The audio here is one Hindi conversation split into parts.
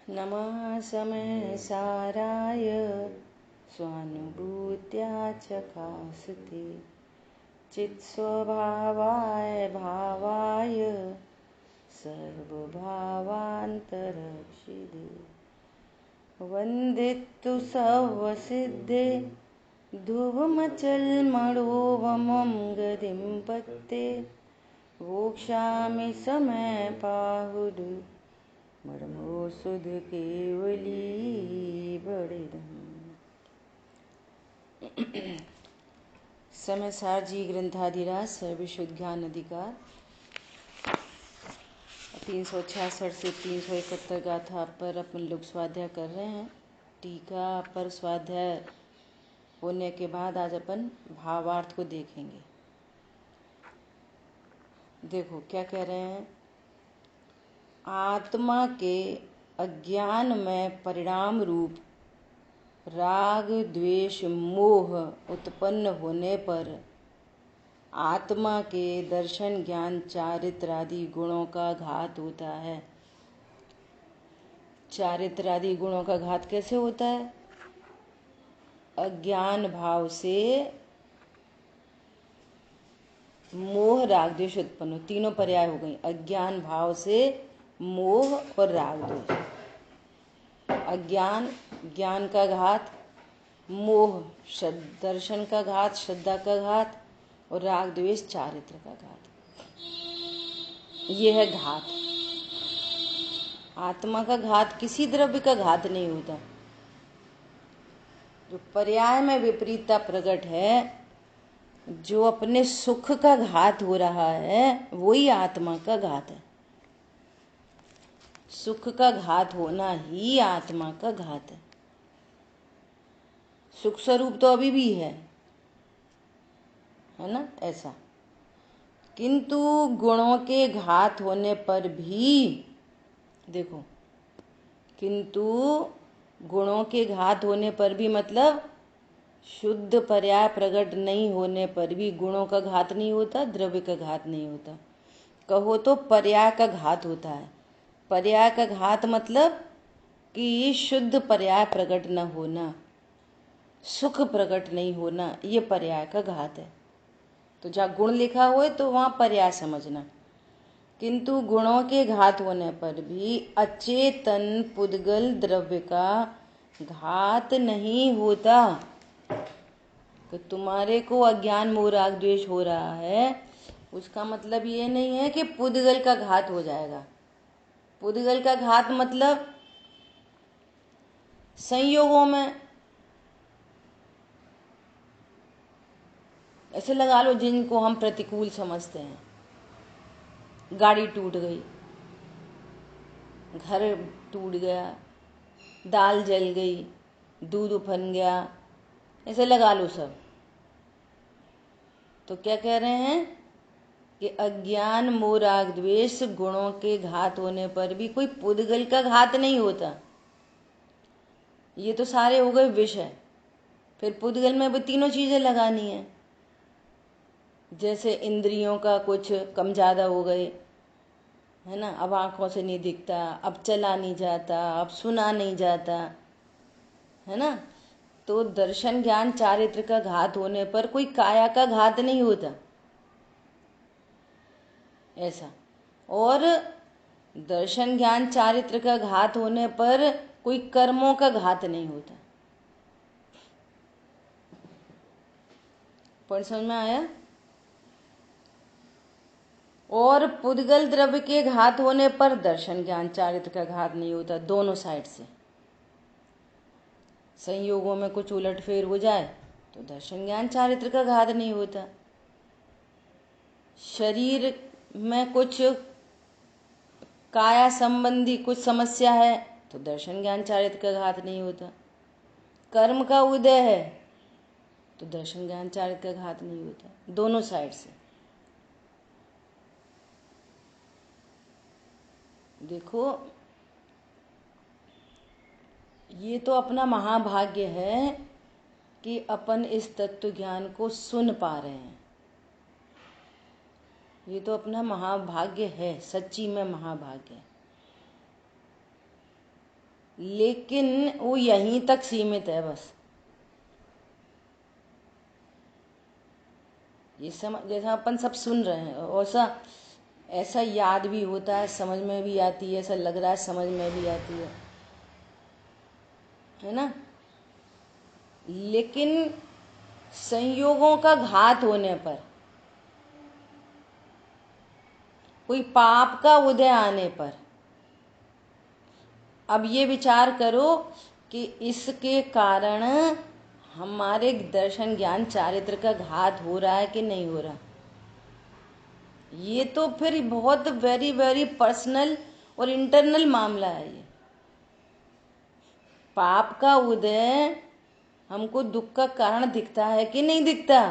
नमः समय साराय स्वानुभूत्या चकासते चित्स्वभावाय भावाय सर्वभावान्तरक्षिदे वन्दितु सर्वसिद्धे ध्रुवमचलमणोवमं गतिं पत्ते वोक्षामि समय पाहुड मर्मो सुध केवली बड़िदम। समय सार जी ग्रंथाधिराज सर्वशुद्ध ज्ञान अधिकार 366 से 371 गाथा पर अपन लोग स्वाध्याय कर रहे हैं। टीका पर स्वाध्याय होने के बाद आज अपन भावार्थ को देखेंगे। देखो क्या कह रहे हैं। आत्मा के अज्ञान में परिणाम रूप राग द्वेष मोह उत्पन्न होने पर आत्मा के दर्शन ज्ञान चारित्र आदि गुणों का घात होता है। चारित्र आदि गुणों का घात कैसे होता है? अज्ञान भाव से मोह राग द्वेष उत्पन्न हो, तीनों पर्याय हो गई। अज्ञान भाव से मोह और राग द्वेष। अज्ञान ज्ञान का घात, मोह दर्शन का घात, श्रद्धा का घात, और राग द्वेष चारित्र का घात। यह है घात। आत्मा का घात किसी द्रव्य का घात नहीं होता। जो पर्याय में विपरीतता प्रकट है, जो अपने सुख का घात हो रहा है, वही आत्मा का घात है। सुख का घात होना ही आत्मा का घात है। सुख स्वरूप तो अभी भी है ना, ऐसा। किंतु गुणों के घात होने पर भी देखो, किंतु गुणों के घात होने पर भी मतलब शुद्ध पर्याय प्रकट नहीं होने पर भी गुणों का घात नहीं होता, द्रव्य का घात नहीं होता। कहो तो पर्याय का घात होता है। पर्याय का घात मतलब कि शुद्ध पर्याय प्रकट न होना, सुख प्रकट नहीं होना, ये पर्याय का घात है। तो जहाँ गुण लिखा हुआ है तो वहाँ पर्याय समझना। किंतु गुणों के घात होने पर भी अचेतन पुद्गल द्रव्य का घात नहीं होता। कि तुम्हारे को अज्ञान मोह राग द्वेष हो रहा है, उसका मतलब ये नहीं है कि पुद्गल का घात हो जाएगा। पुद्गल का घात मतलब संयोगों में ऐसे लगा लो जिनको हम प्रतिकूल समझते हैं। गाड़ी टूट गई, घर टूट गया, दाल जल गई, दूध उफन गया, ऐसे लगा लो सब। तो क्या कह रहे हैं कि अज्ञान मोह राग द्वेष गुणों के घात होने पर भी कोई पुद्गल का घात नहीं होता। ये तो सारे हो गए विषय। फिर पुद्गल में भी तीनों चीजें लगानी है। जैसे इंद्रियों का कुछ कम ज्यादा हो गए, है ना। अब आंखों से नहीं दिखता, अब चला नहीं जाता, अब सुना नहीं जाता, है ना। तो दर्शन ज्ञान चारित्र का घात होने पर कोई काया का घात नहीं होता, ऐसा। और दर्शन ज्ञान चारित्र का घात होने पर कोई कर्मों का घात नहीं होता। पर समझ में आया? और पुद्गल द्रव्य के घात होने पर दर्शन ज्ञान चारित्र का घात नहीं होता। दोनों साइड से संयोगों में कुछ उलटफेर हो जाए तो दर्शन ज्ञान चारित्र का घात नहीं होता। शरीर में कुछ काया संबंधी कुछ समस्या है तो दर्शन ज्ञान चारित्र का घात नहीं होता। कर्म का उदय है तो दर्शन ज्ञान चारित्र का घात नहीं होता। दोनों साइड से देखो। ये तो अपना महाभाग्य है कि अपन इस तत्व ज्ञान को सुन पा रहे हैं। ये तो अपना महाभाग्य है, सच्ची में महाभाग्य है। लेकिन वो यहीं तक सीमित है बस। ये समझ, जैसा अपन सब सुन रहे हैं वैसा ऐसा याद भी होता है, समझ में भी आती है, ऐसा लग रहा है समझ में भी आती है ना। लेकिन संयोगों का घात होने पर, कोई पाप का उदय आने पर, अब ये विचार करो कि इसके कारण हमारे दर्शन ज्ञान चारित्र का घात हो रहा है कि नहीं हो रहा। ये तो फिर बहुत वेरी वेरी पर्सनल और इंटरनल मामला है। ये पाप का उदय हमको दुख का कारण दिखता है कि नहीं दिखता।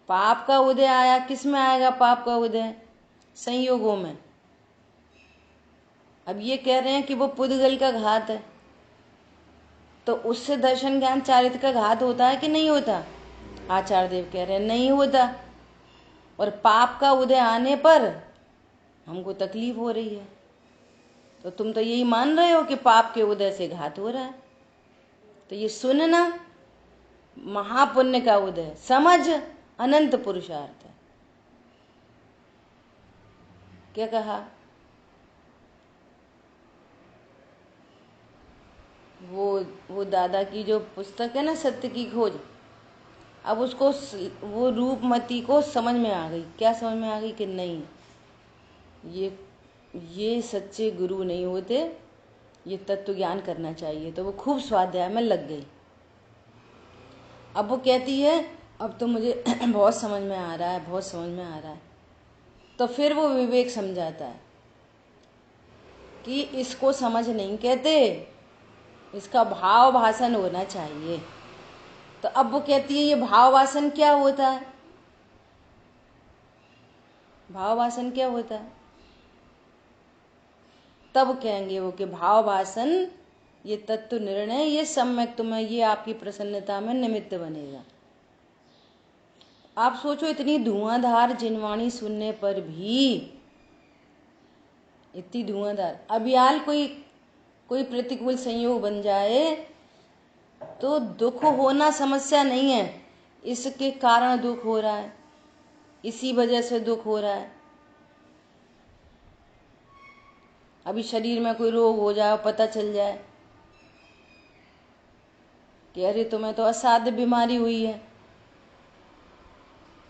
पाप का उदय आया, किस में आएगा पाप का उदय? संयोगों में। अब ये कह रहे हैं कि वो पुद्गल का घात है, तो उससे दर्शन ज्ञान चारित्र का घात होता है कि नहीं होता? आचार्य देव कह रहे हैं नहीं होता। और पाप का उदय आने पर हमको तकलीफ हो रही है। तो तुम तो यही मान रहे हो कि पाप के उदय से घात हो रहा है। तो ये सुनना महापुण्य का उदय, समझ अनंत पुरुषार्थ है। क्या कहा? वो दादा की जो पुस्तक है ना, सत्य की खोज, अब उसको वो रूपमती को समझ में आ गई। क्या समझ में आ गई? कि नहीं, ये सच्चे गुरु नहीं होते, ये तत्व ज्ञान करना चाहिए। तो वो खूब स्वाध्याय में लग गई। अब वो कहती है अब तो मुझे बहुत समझ में आ रहा है, बहुत समझ में आ रहा है। तो फिर वो विवेक समझाता है कि इसको समझ नहीं कहते, इसका भाव भाषण होना चाहिए। तो अब वो कहती है ये भाव भाषण क्या होता है? भाव भाषण क्या होता है? तब कहेंगे वो कि भाव भाषण ये तत्व निर्णय, ये सम्यक तुम्हें, ये आपकी प्रसन्नता में निमित्त बनेगा। आप सोचो, इतनी धुआंधार जिनवाणी सुनने पर भी, इतनी धुआंधार, अबियाल कोई प्रतिकूल संयोग बन जाए तो दुख होना समस्या नहीं है। इसके कारण दुख हो रहा है, इसी वजह से दुख हो रहा है। अभी शरीर में कोई रोग हो जाए, पता चल जाए कि अरे तुम्हें तो असाध्य बीमारी हुई है,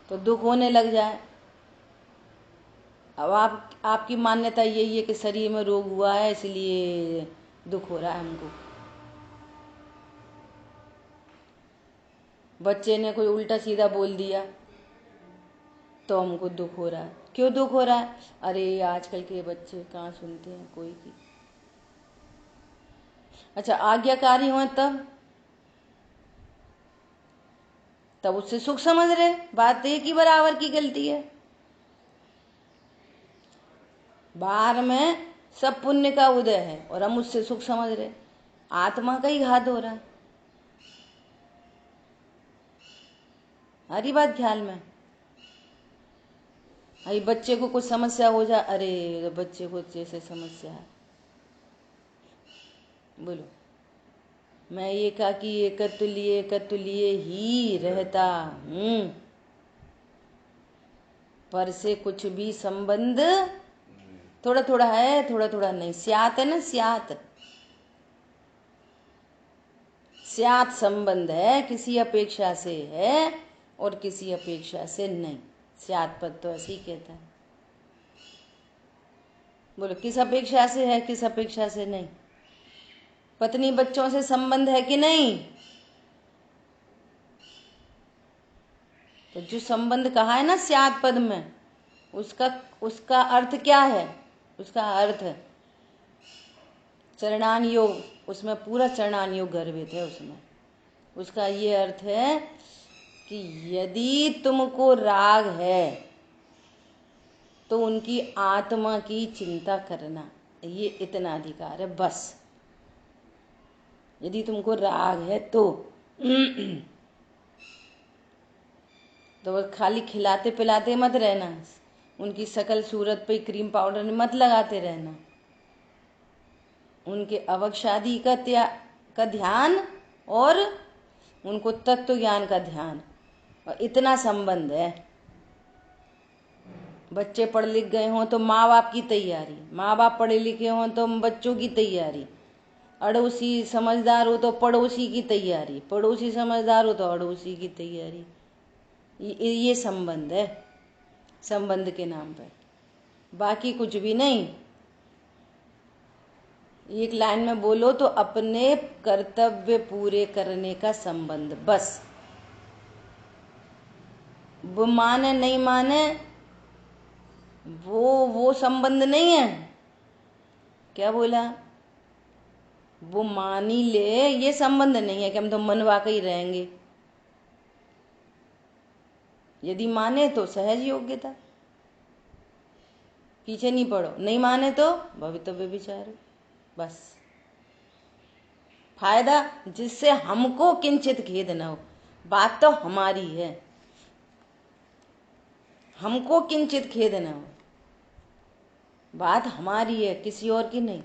तो दुख होने लग जाए। अब आपकी मान्यता यही है कि शरीर में रोग हुआ है इसलिए दुख हो रहा है हमको। बच्चे ने कोई उल्टा सीधा बोल दिया तो हमको दुख हो रहा है। क्यों दुख हो रहा है? अरे आजकल के बच्चे कहाँ सुनते हैं कोई की। अच्छा, आज्ञाकारी हो तब उससे सुख समझ रहे, बात एक ही बराबर की गलती है। बाहर में सब पुण्य का उदय है और हम उससे सुख समझ रहे, आत्मा का ही घात हो रहा है। हरी बात ख्याल में। अरे बच्चे को कुछ समस्या हो जाए, अरे बच्चे को जैसे समस्या है, बोलो मैं एकाकी एकत्व लिए ही रहता हूँ, पर से कुछ भी संबंध थोड़ा थोड़ा है, थोड़ा थोड़ा नहीं। स्यात है ना, स्यात संबंध है, किसी अपेक्षा से है और किसी अपेक्षा से नहीं। स्यात पद तो ऐसे ही कहता है। बोलो किस अपेक्षा से है, किस अपेक्षा से नहीं? पत्नी बच्चों से संबंध है कि नहीं? तो जो संबंध कहा है ना स्यात पद में, उसका अर्थ क्या है? उसका अर्थ चरणान योग, उसमें पूरा चरणान योग गर्भित है उसमें। उसका ये अर्थ है कि यदि तुमको राग है तो उनकी आत्मा की चिंता करना, ये इतना अधिकार है बस। यदि तुमको राग है तो तो खाली खिलाते पिलाते मत रहना, उनकी शकल सूरत पे क्रीम पाउडर मत लगाते रहना। उनके अवक्षादि का ध्यान और उनको तत्व ज्ञान का ध्यान, और इतना संबंध है। बच्चे पढ़ लिख गए हों तो माँ बाप की तैयारी, माँ बाप पढ़े लिखे हों तो बच्चों की तैयारी, अड़ोसी समझदार हो तो पड़ोसी की तैयारी, पड़ोसी समझदार हो तो अड़ोसी की तैयारी। ये संबंध है, संबंध के नाम पर, बाकी कुछ भी नहीं। एक लाइन में बोलो तो अपने कर्तव्य पूरे करने का संबंध, बस। वो माने नहीं माने वो संबंध नहीं है। क्या बोला? वो मान ही ले, ये संबंध नहीं है कि हम तो मनवा के ही रहेंगे। यदि माने तो सहज योग्यता, पीछे नहीं पड़ो, नहीं माने तो भवितव्य विचारो, बस। फायदा जिससे हमको किंचित खेद न हो। बात तो हमारी है, हमको किंचित खेद न हो, बात हमारी है, किसी और की नहीं।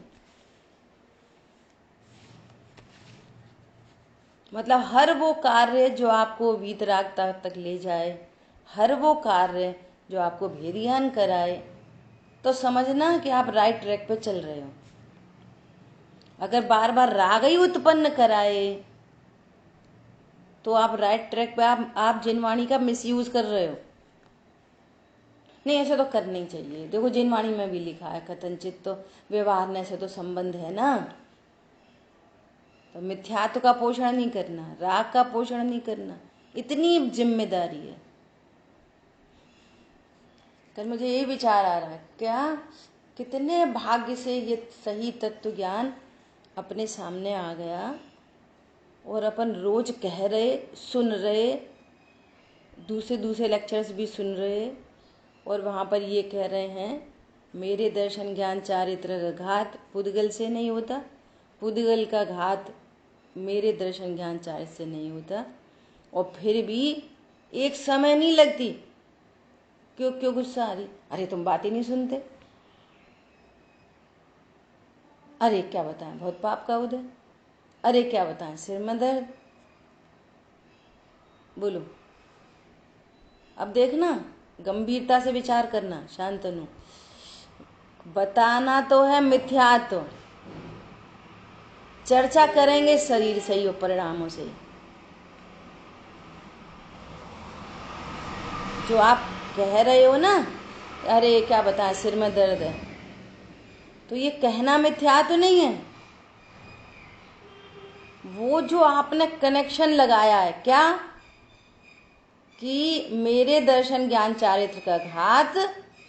मतलब हर वो कार्य जो आपको वीतरागता तक ले जाए, हर वो कार्य जो आपको भेदियान कराए, तो समझना कि आप राइट ट्रैक पे चल रहे हो। अगर बार बार राग ही उत्पन्न कराए तो आप राइट ट्रैक पे, आप जिनवाणी का मिसयूज कर रहे हो। नहीं, ऐसे तो करना ही चाहिए। देखो जिनवाणी में भी लिखा है, कथनचित तो व्यवहार से तो संबंध है ना। तो मिथ्यात्व का पोषण नहीं करना, राग का पोषण नहीं करना, इतनी जिम्मेदारी है। कल मुझे ये विचार आ रहा है, क्या कितने भाग्य से ये सही तत्व ज्ञान अपने सामने आ गया और अपन रोज कह रहे, सुन रहे, दूसरे लेक्चर्स भी सुन रहे, और वहाँ पर ये कह रहे हैं, मेरे दर्शन ज्ञान चारित्र का घात पुद्गल से नहीं होता, पुद्गल का घात मेरे दर्शन ज्ञान चारित्र से नहीं होता। और फिर भी एक समय नहीं लगती, क्यों गुस्सा आ रही? अरे तुम बात ही नहीं सुनते। अरे क्या बताएं, बहुत पाप का उदय। अरे क्या बताएं, सिर में दर्द। बोलो, अब देखना, गंभीरता से विचार करना, शांतनु। बताना तो है मिथ्यात्व, चर्चा करेंगे शरीर से ही और परिणामों से। जो आप कह रहे हो ना, अरे क्या बताएं सिर में दर्द है, तो ये कहना मिथ्यात्व नहीं है। वो जो आपने कनेक्शन लगाया है, क्या कि मेरे दर्शन ज्ञान चारित्र का घात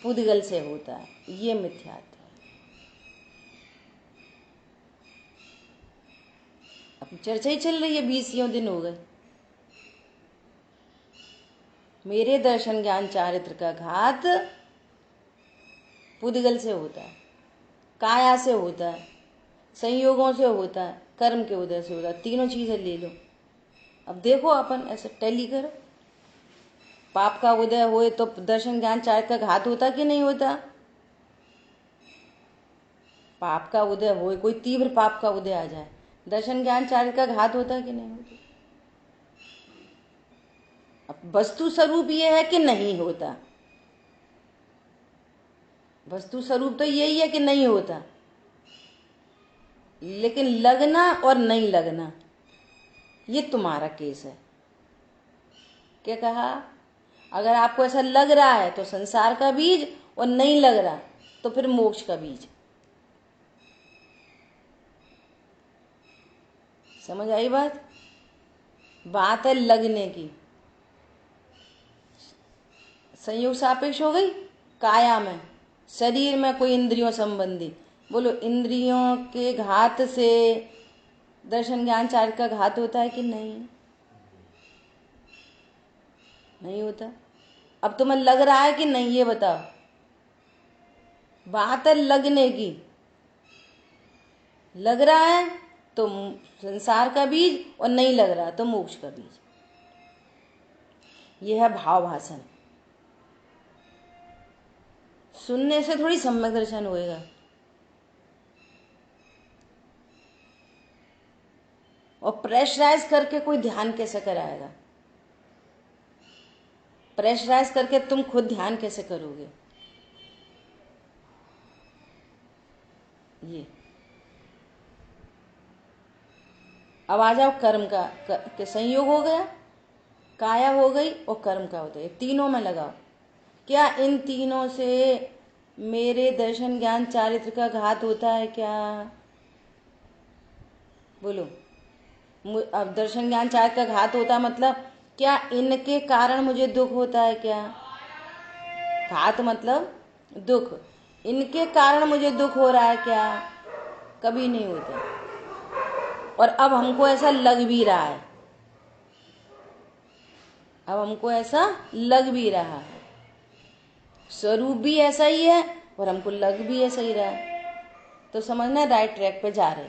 पुद्गल से होता है, ये मिथ्यात्व है। अब चर्चा ही चल रही है, 20 दिन हो गए। मेरे दर्शन ज्ञान चारित्र का घात पुद्गल से होता है, काया से होता है, संयोगों से होता है, कर्म के उदय से होता है। तीनों चीजें ले लो। अब देखो अपन ऐसे टैली करो, पाप का उदय होए तो दर्शन ज्ञान चारित्र का घात होता कि नहीं होता? पाप का उदय होए, कोई तीव्र पाप का उदय आ जाए, दर्शन ज्ञान चारित्र का घात होता कि नहीं होता? अब वस्तु स्वरूप ये है कि नहीं होता, वस्तु स्वरूप तो यही है कि नहीं होता, लेकिन लगना और नहीं लगना ये तुम्हारा केस है। क्या कहा? अगर आपको ऐसा लग रहा है तो संसार का बीज, और नहीं लग रहा तो फिर मोक्ष का बीज। समझ आई बात? बात है लगने की। संयोग सापेक्ष हो गई काया में, शरीर में कोई इंद्रियों संबंधी। बोलो, इंद्रियों के घात से दर्शन ज्ञान चारित्र का घात होता है कि नहीं? नहीं होता। अब तुम्हें लग रहा है कि नहीं, ये बताओ। बात है लगने की। लग रहा है तो संसार का बीज, और नहीं लग रहा तो मोक्ष का बीज। यह है भाव भाषण। सुनने से थोड़ी सम्यक दर्शन होएगा। और प्रेशराइज करके कोई ध्यान कैसे कराएगा? प्रेशराइज करके तुम खुद ध्यान कैसे करोगे? ये अब आ जाओ कर्म के संयोग हो गया, काया हो गई और कर्म का होता है, तीनों में लगाओ। क्या इन तीनों से मेरे दर्शन ज्ञान चारित्र का घात होता है क्या? बोलो। अब दर्शन ज्ञान चारित्र का घात होता मतलब क्या इनके कारण मुझे दुख होता है क्या? घात मतलब दुख। इनके कारण मुझे दुख हो रहा है क्या? कभी नहीं होता। और अब हमको ऐसा लग भी रहा है, अब हमको ऐसा लग भी रहा है। स्वरूप भी ऐसा ही है और हमको लग भी ऐसा ही रहा है। तो समझना राइट ट्रैक पे जा रहे।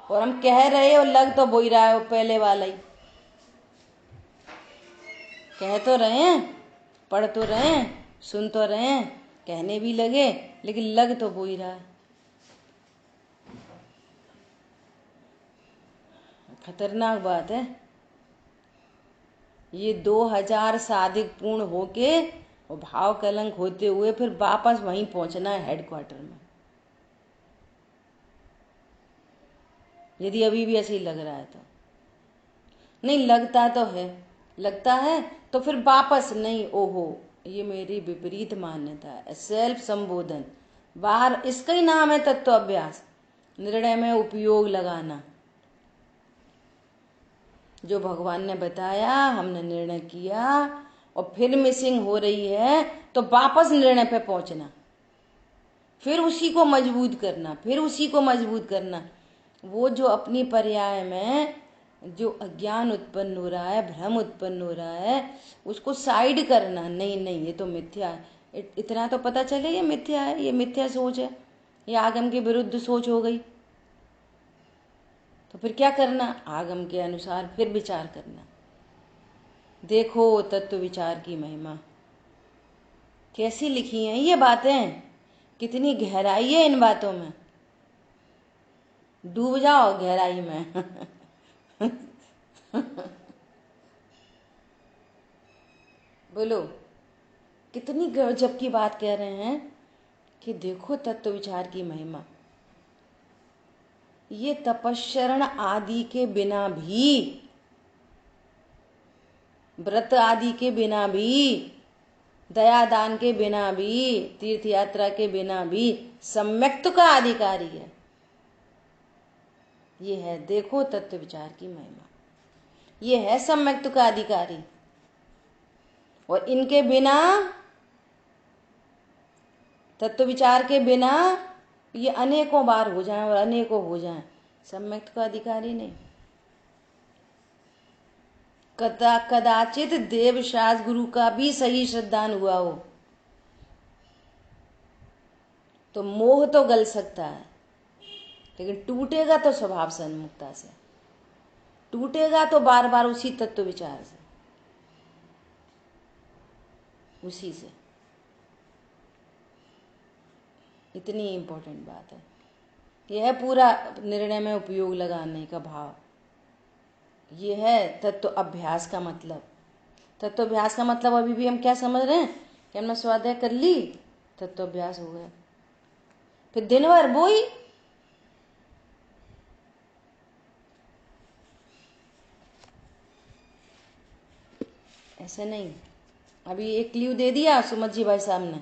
और हम कह रहे और लग तो वही रहा है, वो पहले वाला ही। कह तो रहे हैं, पढ़ तो रहे हैं, सुन तो रहे हैं, कहने भी लगे, लेकिन लग तो वही रहा है। खतरनाक बात है ये। 2000 साधिक पूर्ण होके और भाव कलंक होते हुए फिर वापस वहीं पहुंचना है हेडक्वार्टर में, यदि अभी भी ऐसे ही लग रहा है तो। नहीं लगता तो है, लगता है तो फिर वापस नहीं, ओहो ये मेरी विपरीत मान्यता है, सेल्फ संबोधन। बाहर इसका ही नाम है तत्व अभ्यास, निर्णय में उपयोग लगाना। जो भगवान ने बताया हमने निर्णय किया और फिर मिसिंग हो रही है तो वापस निर्णय पे पहुंचना, फिर उसी को मजबूत करना, फिर उसी को मजबूत करना। वो जो अपनी पर्याय में जो अज्ञान उत्पन्न हो रहा है, भ्रम उत्पन्न हो रहा है, उसको साइड करना। नहीं नहीं ये तो मिथ्या है, इतना तो पता चले ये मिथ्या है, ये मिथ्या सोच है, ये आगम के विरुद्ध सोच हो गई। तो फिर क्या करना? आगम के अनुसार फिर विचार करना। देखो तत्व विचार की महिमा कैसी लिखी हैं ये बातें, कितनी गहराई है इन बातों में। डूब जाओ गहराई में। बोलो कितनी गजब की बात कह रहे हैं कि देखो तत्व विचार की महिमा। ये तपस्चरण आदि के बिना भी, व्रत आदि के बिना भी, दया दान के बिना भी, तीर्थ यात्रा के बिना भी सम्यक्त का अधिकारी है। ये है देखो तत्व विचार की महिमा, ये है सम्यक्त का अधिकारी। और इनके बिना, तत्व विचार के बिना ये अनेकों बार हो जाएं और अनेकों हो जाएं, सम्यक्त का अधिकारी नहीं। कदाचित देवशास गुरु का भी सही श्रद्धान हुआ हो तो मोह तो गल सकता है, लेकिन टूटेगा तो स्वभाव से, उन्मुक्ता से टूटेगा, तो बार बार उसी तत्व विचार से, उसी से। इतनी इंपॉर्टेंट बात है। यह है पूरा निर्णय में उपयोग लगाने का भाव। यह है तत्व अभ्यास का मतलब। तत्व अभ्यास का मतलब अभी भी हम क्या समझ रहे हैं कि हमने स्वाध्याय कर ली, तत्व अभ्यास हो गया, फिर दिन भर वो ही। ऐसे नहीं। अभी एक क्ल्यू दे दिया सुमत जी भाई साहब ने,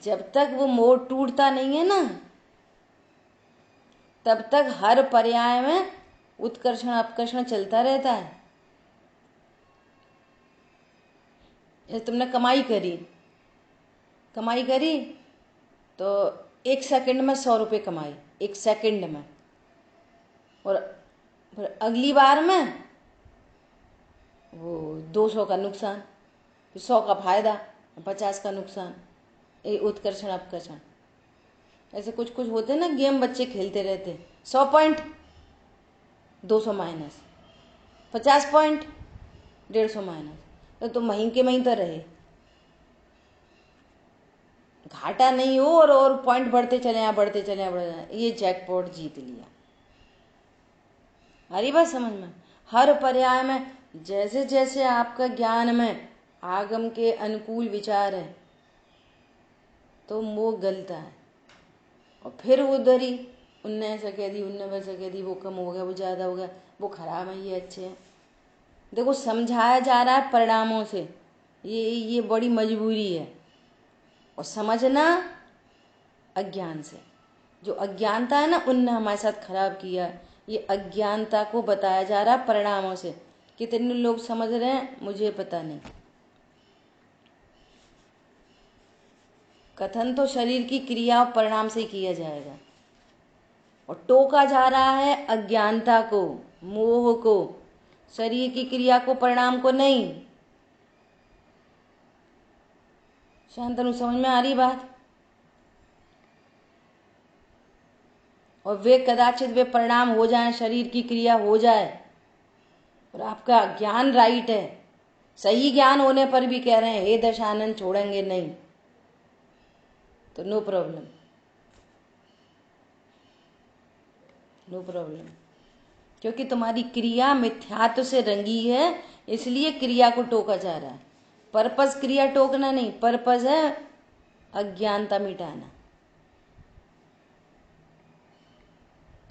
जब तक वो मोड़ टूटता नहीं है ना, तब तक हर पर्याय में उत्कर्षण अपकर्षण चलता रहता है। जैसे तुमने कमाई करी, कमाई करी तो 1 सेकंड में 100 रुपये कमाई, 1 सेकंड में, और फिर अगली बार में वो 200 का नुकसान, फिर 100 का फायदा, 50 का नुकसान। ये उत्कर्षण अपकर्षण। ऐसे कुछ कुछ होते ना गेम, बच्चे खेलते रहते, 100 पॉइंट 200 माइनस, 50 पॉइंट 150 माइनस, तो तुम वहीं के वहीं तो रहे। घाटा नहीं हो और पॉइंट बढ़ते चले जाए, बढ़ते चले जाए, बढ़ते चले जाए, ये जैकपॉट जीत लिया। हरी बात समझ में? हर पर्याय में जैसे जैसे आपका ज्ञान में आगम के अनुकूल विचार है तो मोह गलता है, और फिर उधर ही उनने ऐसा कह दी, उनने वैसा कह दी, वो कम हो गया, वो ज़्यादा हो गया, वो खराब है, ये अच्छे हैं। देखो समझाया जा रहा है परिणामों से, ये बड़ी मजबूरी है, और समझना अज्ञान से। जो अज्ञानता है ना, उनने हमारे साथ खराब किया। ये अज्ञानता को बताया जा रहा है परिणामों से। कितने लोग समझ रहे हैं मुझे पता नहीं। कथन तो शरीर की क्रिया और परिणाम से ही किया जाएगा, और टोका जा रहा है अज्ञानता को, मोह को, शरीर की क्रिया को, परिणाम को नहीं। शांतनु समझ में आ रही बात? और वे कदाचित वे परिणाम हो जाए, शरीर की क्रिया हो जाए, और आपका ज्ञान राइट है, सही ज्ञान होने पर भी कह रहे हैं हे दशानन छोड़ेंगे नहीं, तो नो प्रॉब्लम, नो प्रॉब्लम। क्योंकि तुम्हारी क्रिया मिथ्यात्व से रंगी है, इसलिए क्रिया को टोका जा रहा है। पर्पस क्रिया टोकना नहीं, पर्पस है अज्ञानता मिटाना।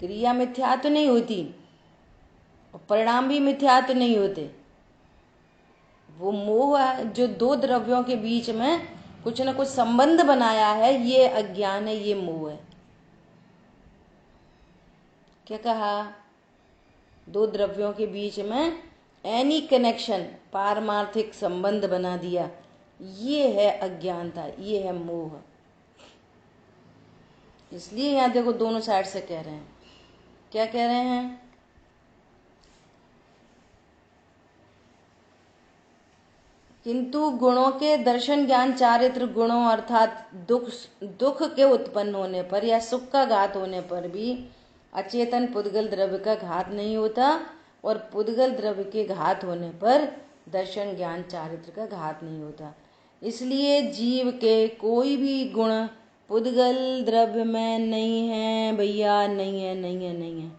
क्रिया मिथ्यात्व नहीं होती और परिणाम भी मिथ्यात्व नहीं होते। वो मोह है जो दो द्रव्यों के बीच में कुछ न कुछ संबंध बनाया है, ये अज्ञान है, ये मोह है। क्या कहा? दो द्रव्यों के बीच में एनी कनेक्शन, पारमार्थिक संबंध बना दिया, ये है अज्ञानता, ये है मोह। इसलिए यहां देखो दोनों साइड से कह रहे हैं। क्या कह रहे हैं? किंतु गुणों के दर्शन ज्ञान चारित्र गुणों अर्थात दुख के उत्पन्न होने पर या सुख का घात होने पर भी अचेतन पुद्गल द्रव्य का घात नहीं होता, और पुद्गल द्रव्य के घात होने पर दर्शन ज्ञान चारित्र का घात नहीं होता। इसलिए जीव के कोई भी गुण पुद्गल द्रव्य में नहीं है भैया, नहीं है, नहीं है, नहीं है।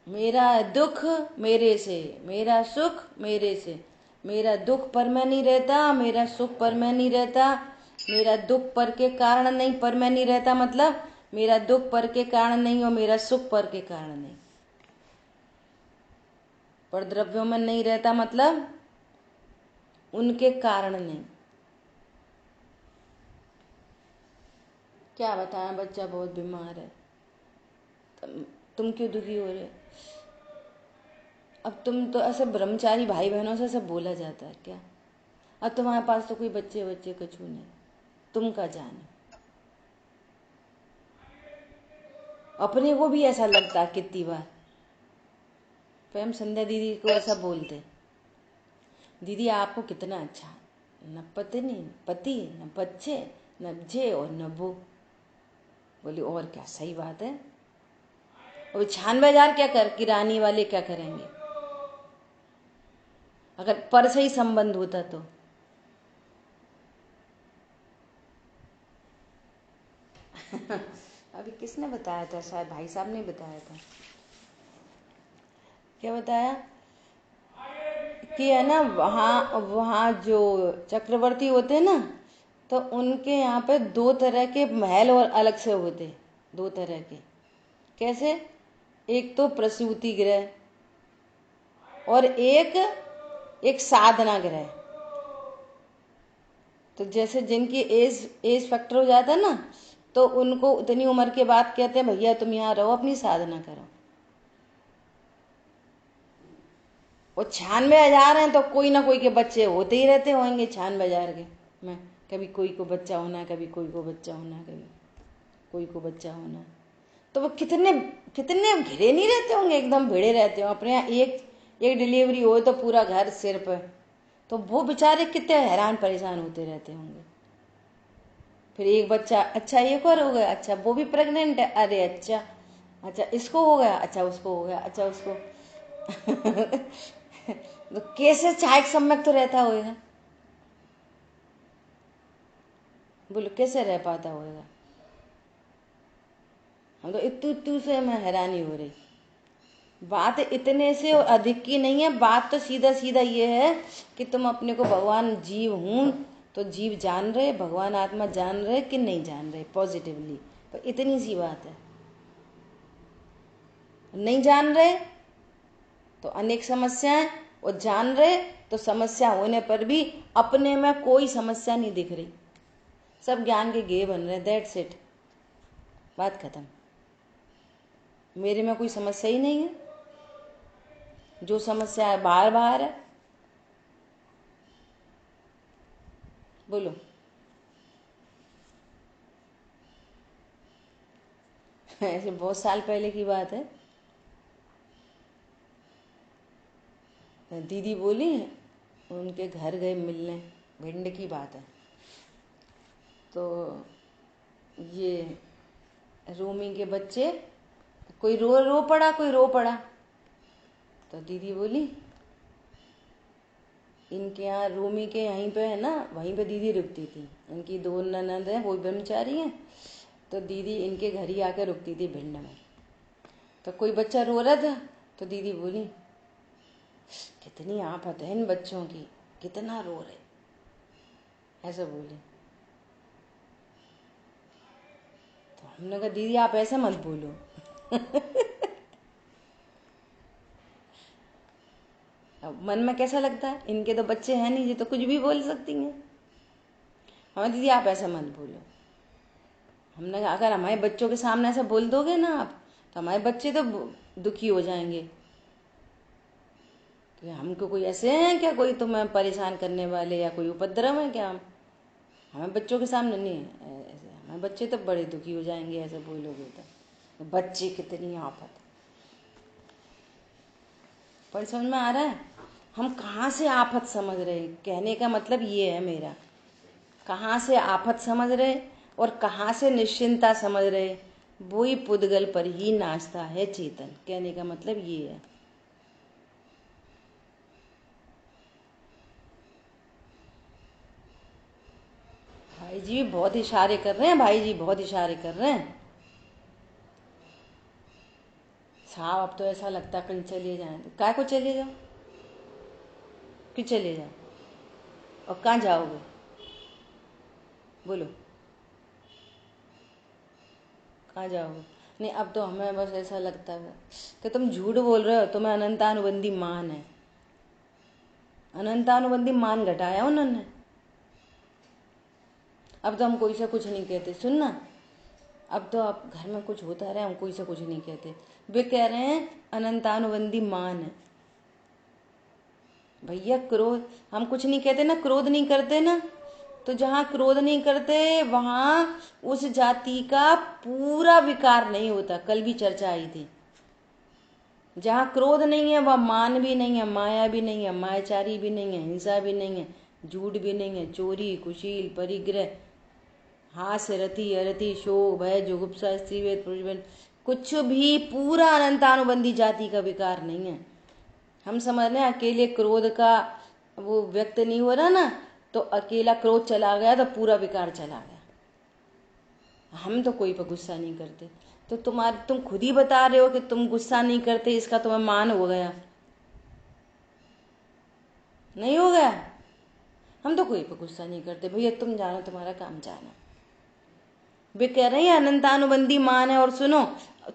मेरा दुख मेरे से, मेरा सुख मेरे से, मेरा दुख पर मैं नहीं रहता, मेरा सुख पर मैं नहीं रहता, मेरा दुख पर के कारण नहीं, पर मैं नहीं रहता मतलब मेरा दुख पर के कारण नहीं और मेरा सुख पर के कारण नहीं। पर द्रव्यों में नहीं रहता मतलब उनके कारण नहीं। क्या बताएं, बच्चा बहुत बीमार है, तुम क्यों दुखी हो रहे? अब तुम तो ऐसे ब्रह्मचारी भाई बहनों से सब बोला जाता है क्या? अब तुम्हारे पास तो कोई बच्चे बच्चे कुछ नहीं, तुम का जाने। अपने को भी ऐसा लगता है कितनी बार। प्रेम संध्या दीदी को ऐसा बोलते, दीदी आपको कितना अच्छा, न पत्नी, पति, न बच्चे, न जे और न वो। बोली और क्या, सही बात है। और 96,000 क्या कर, किरानी वाले क्या करेंगे अगर पर से ही संबंध होता तो? अभी किसने बताया था? शायद भाई साहब ने बताया था। क्या बताया? कि है ना, वहाँ वहाँ जो चक्रवर्ती होते हैं ना, तो उनके यहाँ पे दो तरह के महल और अलग से होते, दो तरह के। कैसे? एक तो प्रसूति गृह और एक एक साधना गृह। तो जैसे जिनकी एज फैक्टर हो जाता है ना, तो उनको उतनी उम्र के बाद कहते हैं भैया तुम यहाँ रहो, अपनी साधना करो। वो 96,000 हैं तो कोई ना कोई के बच्चे होते ही रहते होंगे 96,000 के में। कभी कोई को बच्चा होना है, कभी कोई को बच्चा होना है, कभी कोई को बच्चा होना है। तो वो कितने कितने घिरे नहीं रहते होंगे, एकदम भिड़े रहते हो अपने यहाँ। एक डिलीवरी हो तो पूरा घर सिर पर, तो वो बेचारे कितने हैरान परेशान होते रहते होंगे। फिर एक बच्चा, अच्छा एक और हो गया, अच्छा वो भी प्रेग्नेंट है, अरे अच्छा, अच्छा इसको हो गया, अच्छा उसको हो गया, अच्छा उसको तो कैसे सहायक सम्यक तो रहता होगा, बोलो कैसे रह पाता होगा। हम तो इतू से मैं हैरानी हो रही। बात इतने से अधिक की नहीं है, बात तो सीधा सीधा ये है कि तुम अपने को भगवान जीव हूं तो जीव जान रहे, भगवान आत्मा जान रहे कि नहीं जान रहे पॉजिटिवली, तो इतनी सी बात है। नहीं जान रहे तो अनेक समस्याएं, और जान रहे तो समस्या होने पर भी अपने में कोई समस्या नहीं दिख रही, सब ज्ञान के गेय बन रहे। दैट्स इट, बात खत्म। मेरे में कोई समस्या ही नहीं है, जो समस्या है बाहर बाहर है। बोलो ऐसे बहुत साल पहले की बात है, दीदी बोली उनके घर गए मिलने, भिंड की बात है। तो ये रोमी के बच्चे, कोई रो पड़ा, कोई रो पड़ा। तो दीदी बोली इनके यहाँ रोमी के यहीं पे है ना, वहीं पे दीदी रुकती थी। उनकी दो ननद हैं, वो ब्रह्मचारी हैं, तो दीदी इनके घर ही आकर रुकती थी भिंड में। तो कोई बच्चा रो रहा था, तो दीदी बोली कितनी आफत है इन बच्चों की, कितना रो रहे, ऐसा बोली। तो हमने कहा दीदी आप ऐसा मत बोलो अब मन में कैसा लगता है, इनके तो बच्चे हैं नहीं, ये तो कुछ भी बोल सकती हैं। हमें दीदी आप ऐसा मत बोलो। हमने कहा अगर हमारे बच्चों के सामने ऐसा बोल दोगे ना आप, तो हमारे बच्चे तो दुखी हो जाएंगे कि हमको कोई ऐसे हैं क्या, कोई तुम्हें परेशान करने वाले या कोई उपद्रव है क्या। हम हमें बच्चों के सामने नहीं ऐसे, हमारे बच्चे तो बड़े दुखी हो जाएंगे ऐसे बोलोगे तो। बच्चे कितनी आफत, पर समझ में आ रहा है हम कहाँ से आफत समझ रहे हैं। कहने का मतलब ये है मेरा, कहाँ से आफत समझ रहे और कहाँ से निश्चिंता समझ रहे, वही पुद्गल पर ही नाचता है चेतन। कहने का मतलब ये है। भाई जी बहुत इशारे कर रहे हैं, भाई जी बहुत इशारे कर रहे हैं साहब। अब तो ऐसा लगता है कहीं चले जाएं, तो काय को चले जाओ, कि चले जाओ, और कहाँ जाओगे बोलो, कहाँ जाओगे। नहीं अब तो हमें बस ऐसा लगता है कि तुम झूठ बोल रहे हो, तुम्हें अनंतानुबंधी मान है, अनंतानुबंधी मान घटाया उन्होंने। अब तो हम कोई से कुछ नहीं कहते, सुनना, अब तो आप घर में कुछ होता रहे हम कोई से कुछ नहीं कहते। वे कह रहे हैं अनंतानुबंधी मान है। भैया क्रोध हम कुछ नहीं कहते ना, क्रोध नहीं करते ना, तो जहाँ क्रोध नहीं करते वहां उस जाति का पूरा विकार नहीं होता। कल भी चर्चा आई थी, जहाँ क्रोध नहीं है वह मान भी नहीं है, माया भी नहीं है, मायाचारी भी नहीं है, हिंसा भी नहीं है, झूठ भी नहीं है, चोरी कुशील परिग्रह हास्य रति अरति शोक भय जुगुप्सा स्त्रीवेद पुरुषवेद कुछ भी पूरा अनंतानुबंधी जाति का विकार नहीं है। हम समझ रहे हैं अकेले क्रोध का वो व्यक्त नहीं हो रहा ना, तो अकेला क्रोध चला गया तो पूरा विकार चला गया। हम तो कोई पर गुस्सा नहीं करते, तो तुम खुद ही बता रहे हो कि तुम गुस्सा नहीं करते, इसका तुम्हें मान हो गया, नहीं हो गया। हम तो कोई पर गुस्सा नहीं करते भैया, तुम जानो तुम्हारा काम जानो। वे कह रहे हैं अनंतानुबंधी मान है, और सुनो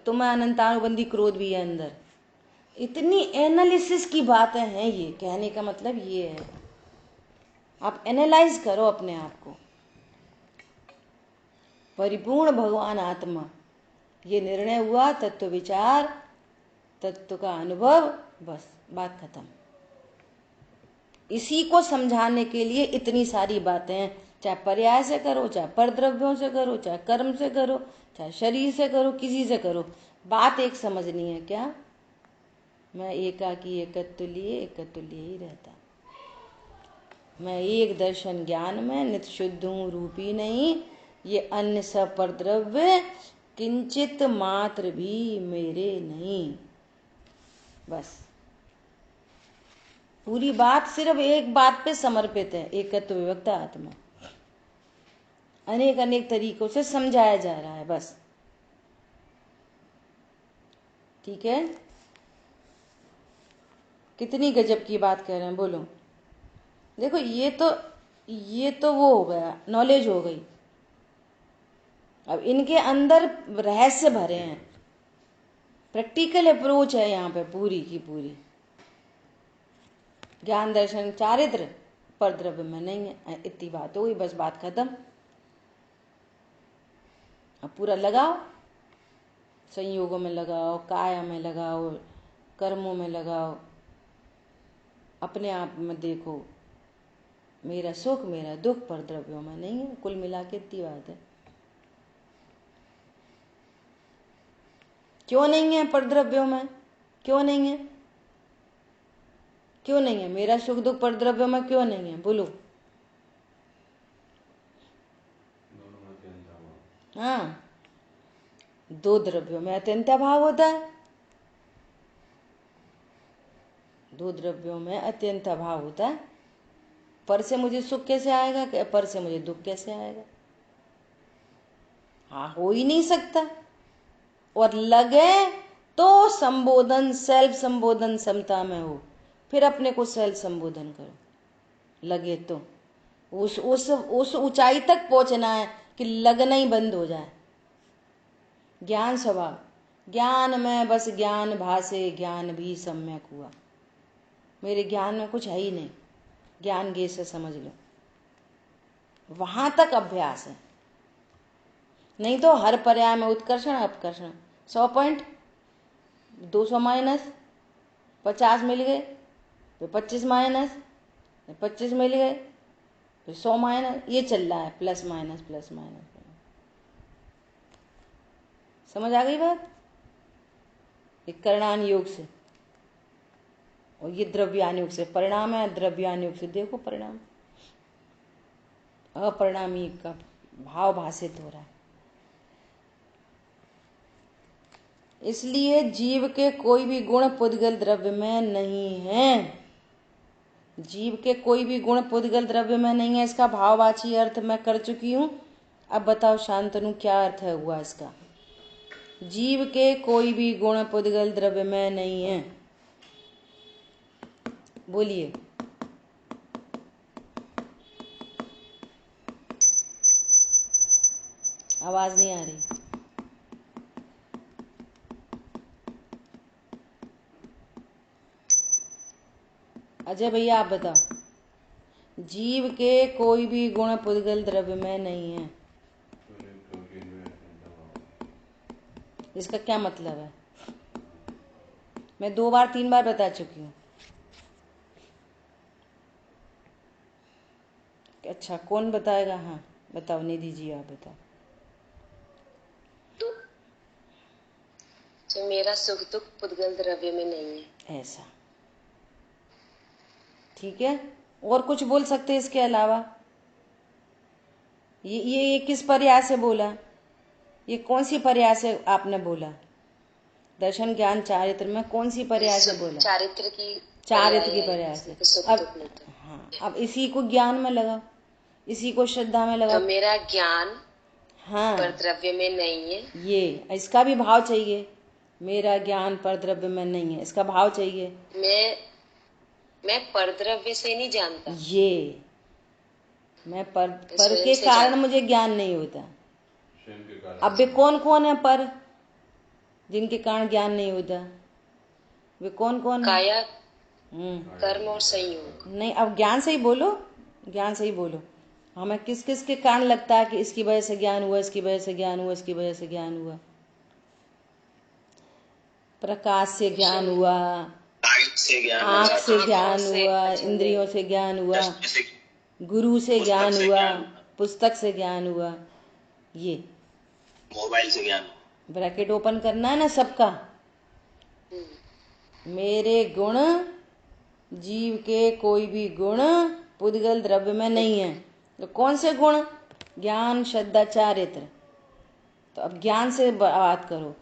तुम्हें अनंतानुबंधी क्रोध भी है अंदर। इतनी एनालिसिस की बातें हैं ये। कहने का मतलब ये है आप एनालाइज करो अपने आप को। परिपूर्ण भगवान आत्मा, ये निर्णय हुआ, तत्व विचार, तत्व का अनुभव, बस बात खत्म। इसी को समझाने के लिए इतनी सारी बातें हैं, चाहे पर्याय से करो, चाहे परद्रव्यों से करो, चाहे कर्म से करो, चाहे शरीर से करो, किसी से करो, बात एक समझनी है। क्या मैं एकाकी एकत्व लिए ही रहता, मैं एक दर्शन ज्ञान में नित्य शुद्ध हूँ, रूपी नहीं, ये अन्य सब परद्रव्य किंचित मात्र भी मेरे नहीं। बस पूरी बात सिर्फ एक बात पे समर्पित है, एकत्व विभक्त आत्मा। अनेक अनेक तरीकों से समझाया जा रहा है बस। ठीक है, कितनी गजब की बात कह रहे हैं, बोलो। देखो ये तो वो हो गया, नॉलेज हो गई। अब इनके अंदर रहस्य भरे हैं, प्रैक्टिकल अप्रोच है यहाँ पे पूरी की पूरी। ज्ञान दर्शन चारित्र पर द्रव्य में नहीं है, इतनी बात हो गई, बस बात खत्म। अब पूरा लगाओ, संयोगों में लगाओ, काया में लगाओ, कर्मों में लगाओ, अपने आप में देखो, मेरा सुख मेरा दुख पर द्रव्यों में नहीं है। कुल मिला के इतनी बात है। क्यों नहीं है पर द्रव्यों में? क्यों नहीं है? क्यों नहीं है? मेरा सुख दुख पर द्रव्यों में क्यों नहीं है, बोलो। हाँ, दो द्रव्यों में अत्यंत भाव होता है। दो द्रव्यों में अत्यंत भाव होता है। पर से मुझे सुख कैसे आएगा, पर से मुझे दुख कैसे आएगा? हाँ, हो ही नहीं सकता। और लगे तो संबोधन, सेल्फ संबोधन समता में हो, फिर अपने को सेल्फ संबोधन करो। लगे तो उस ऊंचाई तक पहुंचना है कि लगना ही बंद हो जाए। ज्ञान स्वभाव, ज्ञान में बस ज्ञान भासे, ज्ञान भी सम्यक हुआ। मेरे ज्ञान में कुछ है ही नहीं, ज्ञान गे से समझ लो, वहां तक अभ्यास है। नहीं तो हर पर्याय में उत्कर्षण अपकर्षण। 100 पॉइंट, 200 माइनस, 50 मिल गए, फिर 25 माइनस, 25 मिल गए, फिर 100 माइनस, ये चल रहा है, प्लस माइनस प्लस माइनस। समझ आ गई बात? ये करणान योग से और ये द्रव्यान योग से। परिणाम है द्रव्यान योग से, देखो परिणाम अपरिणामी का भाव भाषित हो रहा है। इसलिए जीव के कोई भी गुण पुद्गल द्रव्य में नहीं है। जीव के कोई भी गुण पुद्गल द्रव्य में नहीं है। इसका भाववाची अर्थ मैं कर चुकी हूं। अब बताओ शांतनु, क्या अर्थ है हुआ इसका? जीव के कोई भी गुण पुद्गल द्रव्य में नहीं है। बोलिए। आवाज नहीं आ रही। अजय भैया आप बताओ। जीव के कोई भी गुण पुद्गल द्रव्य में नहीं है, इसका क्या मतलब है? मैं 2 बार 3 बार बता चुकी हूँ। अच्छा, कौन बताएगा? हाँ बताओ, निधि जी आप बताओ। तो मेरा सुख दुख पुद्गल द्रव्य में नहीं है, ऐसा। ठीक है, और कुछ बोल सकते हैं इसके अलावा? ये किस पर्याय से बोला? ये कौन सी पर्याय से आपने बोला? दर्शन ज्ञान चारित्र में कौन सी पर्याय से बोला? चारित्र की पर्याय से। अब इसी को ज्ञान में लगाओ, इसी को श्रद्धा में लगाओ। तो मेरा ज्ञान हाँ पर द्रव्य में नहीं है, ये इसका भी भाव चाहिए। मेरा ज्ञान पर द्रव्य में नहीं है, इसका भाव चाहिए। मैं पर द्रव्य से नहीं जानता। ये मैं पर के कारण मुझे ज्ञान नहीं होता। अब वे कौन कौन है पर जिनके कारण ज्ञान नहीं होता? वे कौन कौन है? काया, कर्म और संयोग। नहीं, अब ज्ञान से ही बोलो, ज्ञान से ही बोलो। हमें किस किस के कारण लगता है कि इसकी वजह से ज्ञान हुआ, इसकी वजह से ज्ञान हुआ, इसकी वजह से ज्ञान हुआ? प्रकाश से ज्ञान हुआ, आँख से ज्ञान हुआ, इंद्रियों से ज्ञान हुआ, गुरु से ज्ञान हुआ, पुस्तक से ज्ञान हुआ, ये मोबाइल से ज्ञान। ब्रैकेट ओपन करना है ना सबका। मेरे गुण, जीव के कोई भी गुण पुद्गल द्रव्य में नहीं है। तो कौन से गुण? ज्ञान श्रद्धा चारित्र। तो अब ज्ञान से बात करो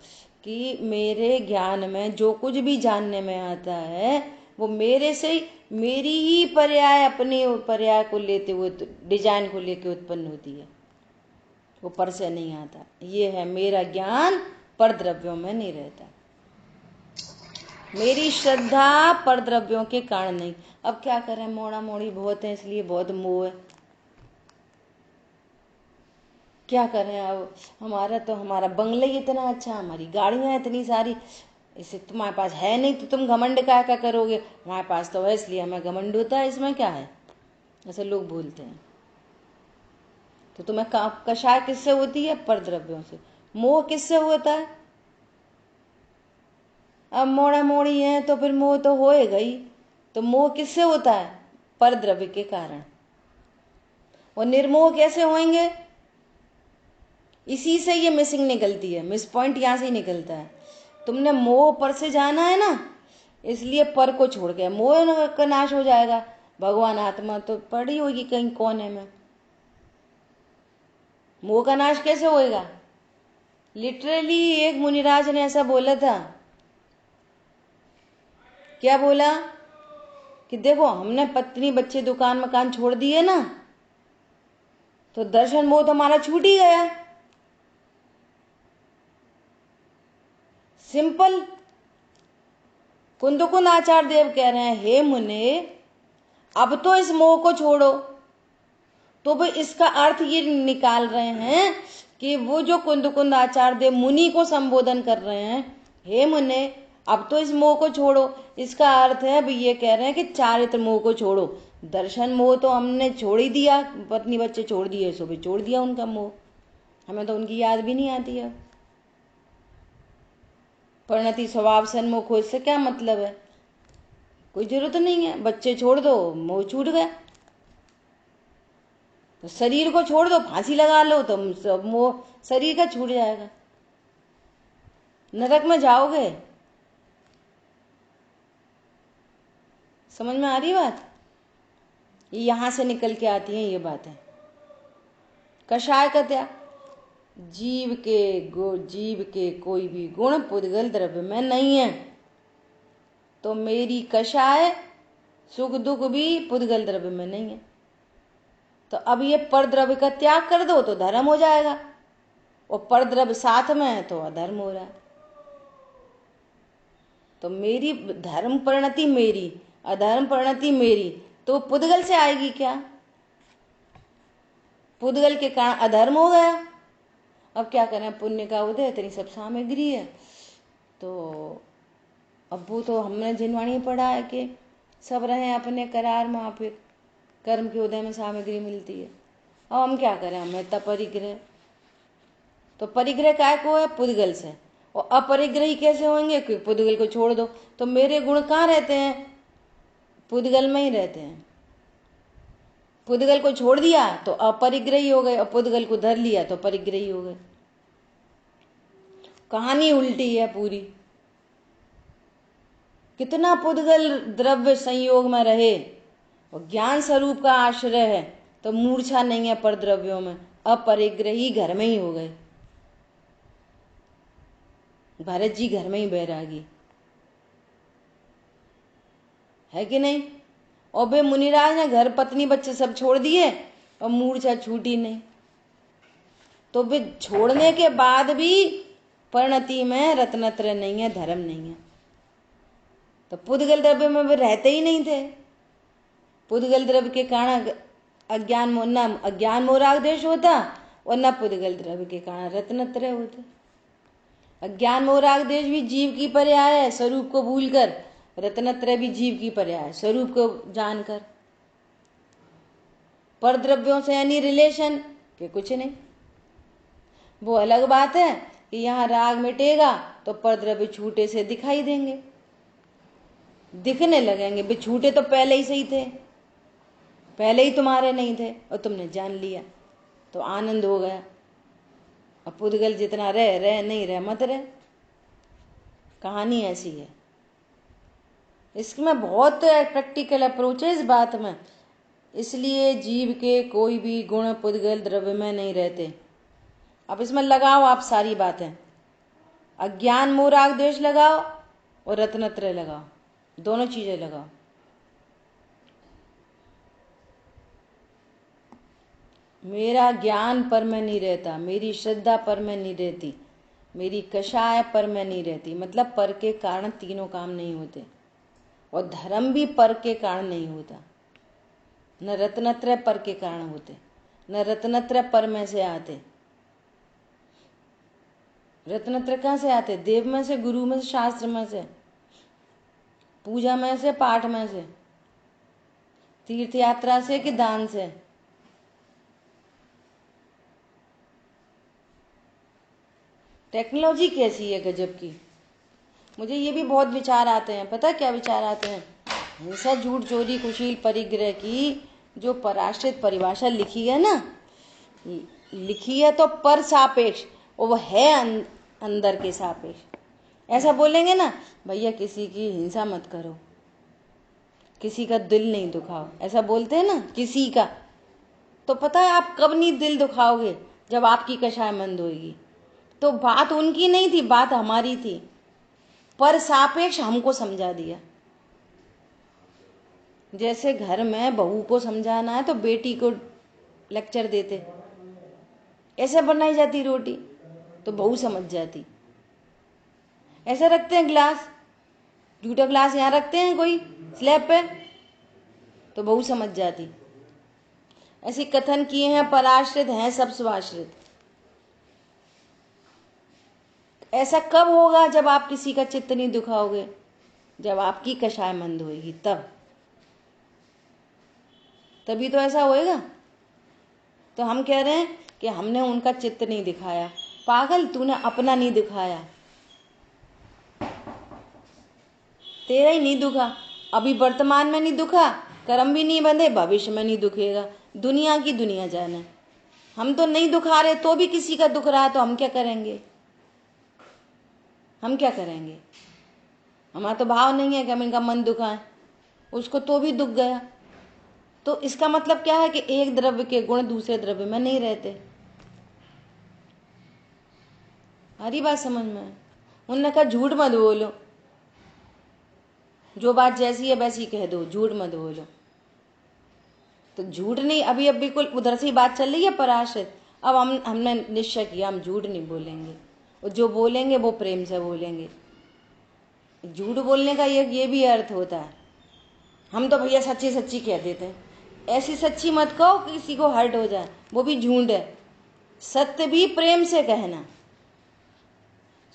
कि मेरे ज्ञान में जो कुछ भी जानने में आता है वो मेरे से ही मेरी ही पर्याय अपने पर्याय को लेते हुए डिजाइन को लेके उत्पन्न होती है, ऊपर से नहीं आता। ये है मेरा ज्ञान पर द्रव्यों में नहीं रहता, मेरी श्रद्धा पर द्रव्यों के कारण नहीं। अब क्या करें, मोड़ा मोड़ी बहुत है, इसलिए बहुत मोह है। क्या करें अब, हमारा बंगले ही इतना अच्छा, हमारी गाड़ियां इतनी सारी, इसे तुम्हारे पास है नहीं तो तुम घमंड क्या करोगे, हमारे पास तो है इसलिए हमें घमंड होता है, इसमें क्या है, ऐसे लोग बोलते हैं। तो तुम्हें कषाय किससे होती है? पर द्रव्यों से। मोह किससे होता है? अब मोड़ा मोड़ी है तो फिर मोह तो होएगा ही। तो मोह किससे होता है? पर द्रव्य के कारण। और निर्मोह कैसे होंगे? इसी से ये मिसिंग निकलती है, मिस पॉइंट यहां से ही निकलता है। तुमने मोह पर से जाना है ना, इसलिए पर को छोड़ गया, मोह का नाश हो जाएगा। भगवान आत्मा तो पड़ी होगी कहीं कोने में, मोह का नाश कैसे होएगा? लिटरली एक मुनिराज ने ऐसा बोला था। क्या बोला? कि देखो हमने पत्नी बच्चे दुकान मकान छोड़ दिए ना, तो दर्शन मोह तो हमारा छूट ही गया। सिंपल। कुंदकुंद आचार्य देव कह रहे हैं, हे मुने अब तो इस मोह को छोड़ो। तो भाई इसका अर्थ ये निकाल रहे हैं कि वो जो कुंदकुंद आचार्य देव मुनि को संबोधन कर रहे हैं, हे मुने अब तो इस मोह को छोड़ो, इसका अर्थ है भाई ये कह रहे हैं कि चारित्र मोह को छोड़ो। दर्शन मोह तो हमने छोड़ ही दिया, पत्नी बच्चे छोड़ दिए, सो भी छोड़ दिया उनका मोह, हमें तो उनकी याद भी नहीं आती है। परिणति स्वभाव सन्मुख हो, इससे क्या मतलब है? कोई जरूरत नहीं है। बच्चे छोड़ दो, मोह छूट गया। तो शरीर को छोड़ दो, फांसी लगा लो, तो मोह शरीर का छूट जाएगा। नरक में जाओगे। समझ में आ रही बात? ये यहां से निकल के आती है ये बातें। कषाय का त्याग, जीव के कोई भी गुण पुद्गल द्रव्य में नहीं है, तो मेरी कषाय सुख दुख भी पुद्गल द्रव्य में नहीं है। तो अब ये पर द्रव्य का त्याग कर दो तो धर्म हो जाएगा, और पर द्रव्य साथ में है तो अधर्म हो रहा है। तो मेरी धर्म परिणति मेरी, अधर्म परिणति मेरी, तो पुद्गल से आएगी क्या? पुद्गल के कारण अधर्म हो गया। अब क्या करें, पुण्य का उदय, इतनी सब सामग्री है, तो अब वो तो हमने जिनवाणी पढ़ा है कि सब रहे अपने करार माफिक, कर्म के उदय में सामग्री मिलती है। अब हम क्या करें, हमें इतना परिग्रह, तो परिग्रह काय को है? पुद्गल से। और अपरिग्रही कैसे होंगे? क्योंकि पुद्गल को छोड़ दो, तो मेरे गुण कहाँ रहते हैं? पुद्गल में ही रहते हैं। पुद्गल को छोड़ दिया तो अपरिग्रही हो गए, और पुद्गल को धर लिया तो परिग्रही हो गए। कहानी उल्टी है पूरी। कितना पुद्गल द्रव्य संयोग में रहे और ज्ञान स्वरूप का आश्रय है, तो मूर्छा नहीं है पर द्रव्यों में, अपरिग्रही घर में ही हो गए। भरत जी घर में ही बैरागी है कि नहीं? और वे मुनिराज ने घर पत्नी बच्चे सब छोड़ दिए और मूर्छा छूटी नहीं। तो वे छोड़ने के बाद भी परिणति में रत्नत्रय नहीं है, धर्म नहीं है। तो पुद्गल द्रव्य में वे रहते ही नहीं थे। पुद्गल द्रव्य के कारण अज्ञान मोराग देश होता, और न पुद्गल द्रव्य के कारण रत्नत्रय होते। अज्ञान मोराग देश भी जीव की पर्याय है स्वरूप को भूलकर, रत्नत्रय भी जीव की पर्याय स्वरूप को जानकर। पर द्रव्यों से यानी रिलेशन के कुछ नहीं। वो अलग बात है कि यहाँ राग मिटेगा तो पर द्रव्य छूटे से दिखाई देंगे, दिखने लगेंगे। वे छूटे तो पहले ही सही थे, पहले ही तुम्हारे नहीं थे और तुमने जान लिया तो आनंद हो गया। अब पुद्गल जितना रह नहीं रह मत रह, कहानी ऐसी है। इसमें बहुत प्रैक्टिकल अप्रोच है इस बात में। इसलिए जीव के कोई भी गुण पुद्गल द्रव्य में नहीं रहते। अब इसमें लगाओ आप सारी बातें, अज्ञान मोराग देश लगाओ और रत्नत्रय लगाओ, दोनों चीजें लगाओ। मेरा ज्ञान पर मैं नहीं रहता, मेरी श्रद्धा पर मैं नहीं रहती, मेरी कषाय पर मैं नहीं रहती। मतलब पर के कारण तीनों काम नहीं होते, और धर्म भी पर के कारण नहीं होता। न रत्नत्रय पर के कारण होते, न रत्नत्रय पर में से आते। रत्नत्रय कहाँ से आते? देव में से, गुरु में से, शास्त्र में से, पूजा में से, पाठ में से, तीर्थ यात्रा से कि दान से। टेक्नोलॉजी कैसी है गजब की। मुझे ये भी बहुत विचार आते हैं। पता क्या विचार आते हैं? हिंसा, झूठ, चोरी, कुशील, परिग्रह की जो पराश्रित परिभाषा लिखी है ना, लिखी है तो पर सापेक्ष, और वो है अंदर के सापेक्ष। ऐसा बोलेंगे ना, भैया किसी की हिंसा मत करो, किसी का दिल नहीं दुखाओ, ऐसा बोलते हैं ना, किसी का। तो पता है आप कब नहीं दिल दुखाओगे? जब आपकी कषाय मंद होगी। तो बात उनकी नहीं थी, बात हमारी थी। पर सापेक्ष हमको समझा दिया। जैसे घर में बहू को समझाना है तो बेटी को लेक्चर देते, ऐसे बनाई जाती रोटी तो बहू समझ जाती। ऐसे रखते हैं ग्लास, जूठा ग्लास यहाँ रखते हैं कोई स्लैब पे, तो बहू समझ जाती। ऐसे कथन किए हैं, पराश्रित हैं सब स्वाश्रित। ऐसा कब होगा? जब आप किसी का चित्त नहीं दुखाओगे, जब आपकी कषाय मंद होगी, तभी तो ऐसा होएगा। तो हम कह रहे हैं कि हमने उनका चित्त नहीं दिखाया। पागल, तूने अपना नहीं दिखाया, तेरा ही नहीं दुखा। अभी वर्तमान में नहीं दुखा, कर्म भी नहीं बंधे, भविष्य में नहीं दुखेगा। दुनिया की दुनिया जाने। हम तो नहीं दुखा रहे तो भी किसी का दुख रहा है, तो हम क्या करेंगे? हम क्या करेंगे? हमारा तो भाव नहीं है कि हम इनका मन दुखाएं, उसको तो भी दुख गया। तो इसका मतलब क्या है कि एक द्रव्य के गुण दूसरे द्रव्य में नहीं रहते। हरी बात समझ में? उन्होंने कहा झूठ मत बोलो, जो बात जैसी है वैसी कह दो, झूठ मत बोलो। तो झूठ नहीं, अभी अब बिल्कुल उधर से ही बात चल रही है पराश्रित। अब हमने निश्चय किया हम झूठ नहीं बोलेंगे, और जो बोलेंगे वो प्रेम से बोलेंगे। झूठ बोलने का ये भी अर्थ होता है। हम तो भैया सच्ची सच्ची कह देते हैं। ऐसी सच्ची मत कहो कि किसी को हर्ट हो जाए, वो भी झूठ है। सत्य भी प्रेम से कहना।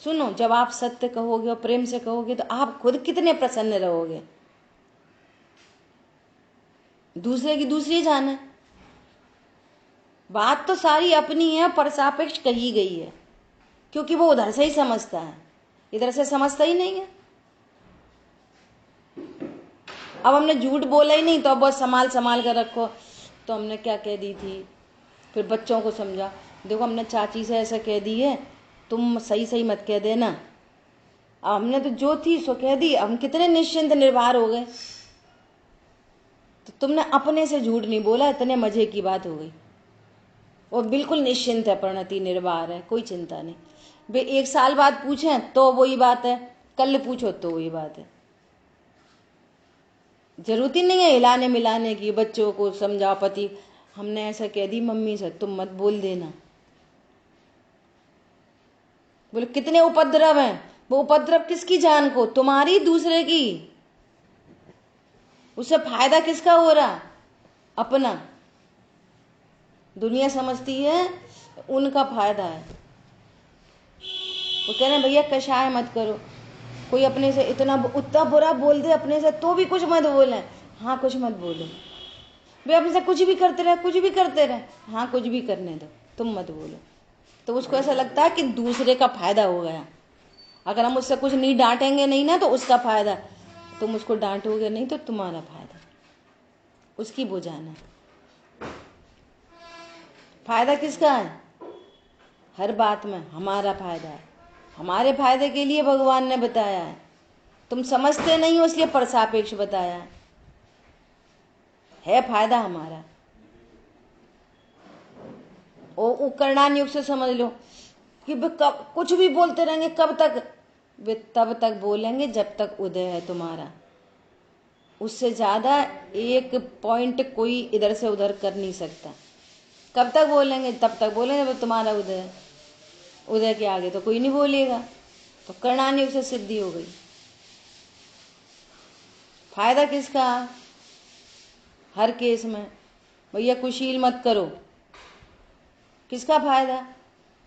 सुनो, जब आप सत्य कहोगे और प्रेम से कहोगे तो आप खुद कितने प्रसन्न रहोगे। दूसरे की दूसरी जाने, बात तो सारी अपनी है, पर सापेक्ष कही गई है, क्योंकि वो उधर से ही समझता है, इधर से समझता ही नहीं है। अब हमने झूठ बोला ही नहीं, तो अब बहुत संभाल संभाल कर रखो। तो हमने क्या कह दी थी, फिर बच्चों को समझा, देखो हमने चाची से ऐसा कह दी है, तुम सही सही मत कह देना। अब हमने तो जो थी सो कह दी, हम कितने निश्चिंत निर्भर हो गए। तो तुमने अपने से झूठ नहीं बोला, इतने मजे की बात हो गई। वो बिल्कुल निश्चिंत है, प्रणति निर्भर है, कोई चिंता नहीं। वे 1 साल बाद पूछें तो वही बात है, कल पूछो तो वही बात है। जरूरत ही नहीं है हिलाने मिलाने की। बच्चों को समझाओ, पति हमने ऐसा कह दी मम्मी से, तुम मत बोल देना। बोले कितने उपद्रव हैं। वो उपद्रव किसकी जान को? तुम्हारी, दूसरे की। उससे फायदा किसका हो रहा? अपना। दुनिया समझती है उनका फायदा है। वो कह रहे हैं भैया कषाय मत करो। कोई अपने से इतना उतना बुरा बोल दे अपने से तो भी कुछ मत बोले। हाँ कुछ मत बोलो। वे अपने से कुछ भी करते रहे, कुछ भी करते रहे, हाँ कुछ भी करने दो, तुम मत बोलो। तो उसको ऐसा लगता है कि दूसरे का फायदा हो गया। अगर हम उससे कुछ नहीं डांटेंगे नहीं ना तो उसका फायदा, तुम उसको डांटोगे नहीं तो तुम्हारा फायदा, उसकी बुझाना। फायदा किसका है? हर बात में हमारा फायदा है। हमारे फायदे के लिए भगवान ने बताया है। तुम समझते नहीं हो इसलिए परसापेक्ष बताया है फायदा हमारा। ओ करणान युग से समझ लो कि वे कब कुछ भी बोलते रहेंगे, कब तक? वे तब तक बोलेंगे जब तक उदय है तुम्हारा। उससे ज्यादा एक पॉइंट कोई इधर से उधर कर नहीं सकता। कब तक बोलेंगे? तब तक बोलेंगे जब तुम्हारा उदय है। उदय के आगे तो कोई नहीं बोलेगा। तो कर्णानुयोग से सिद्धि हो गई। फायदा किसका? हर केस में भैया कुशील मत करो। किसका फायदा?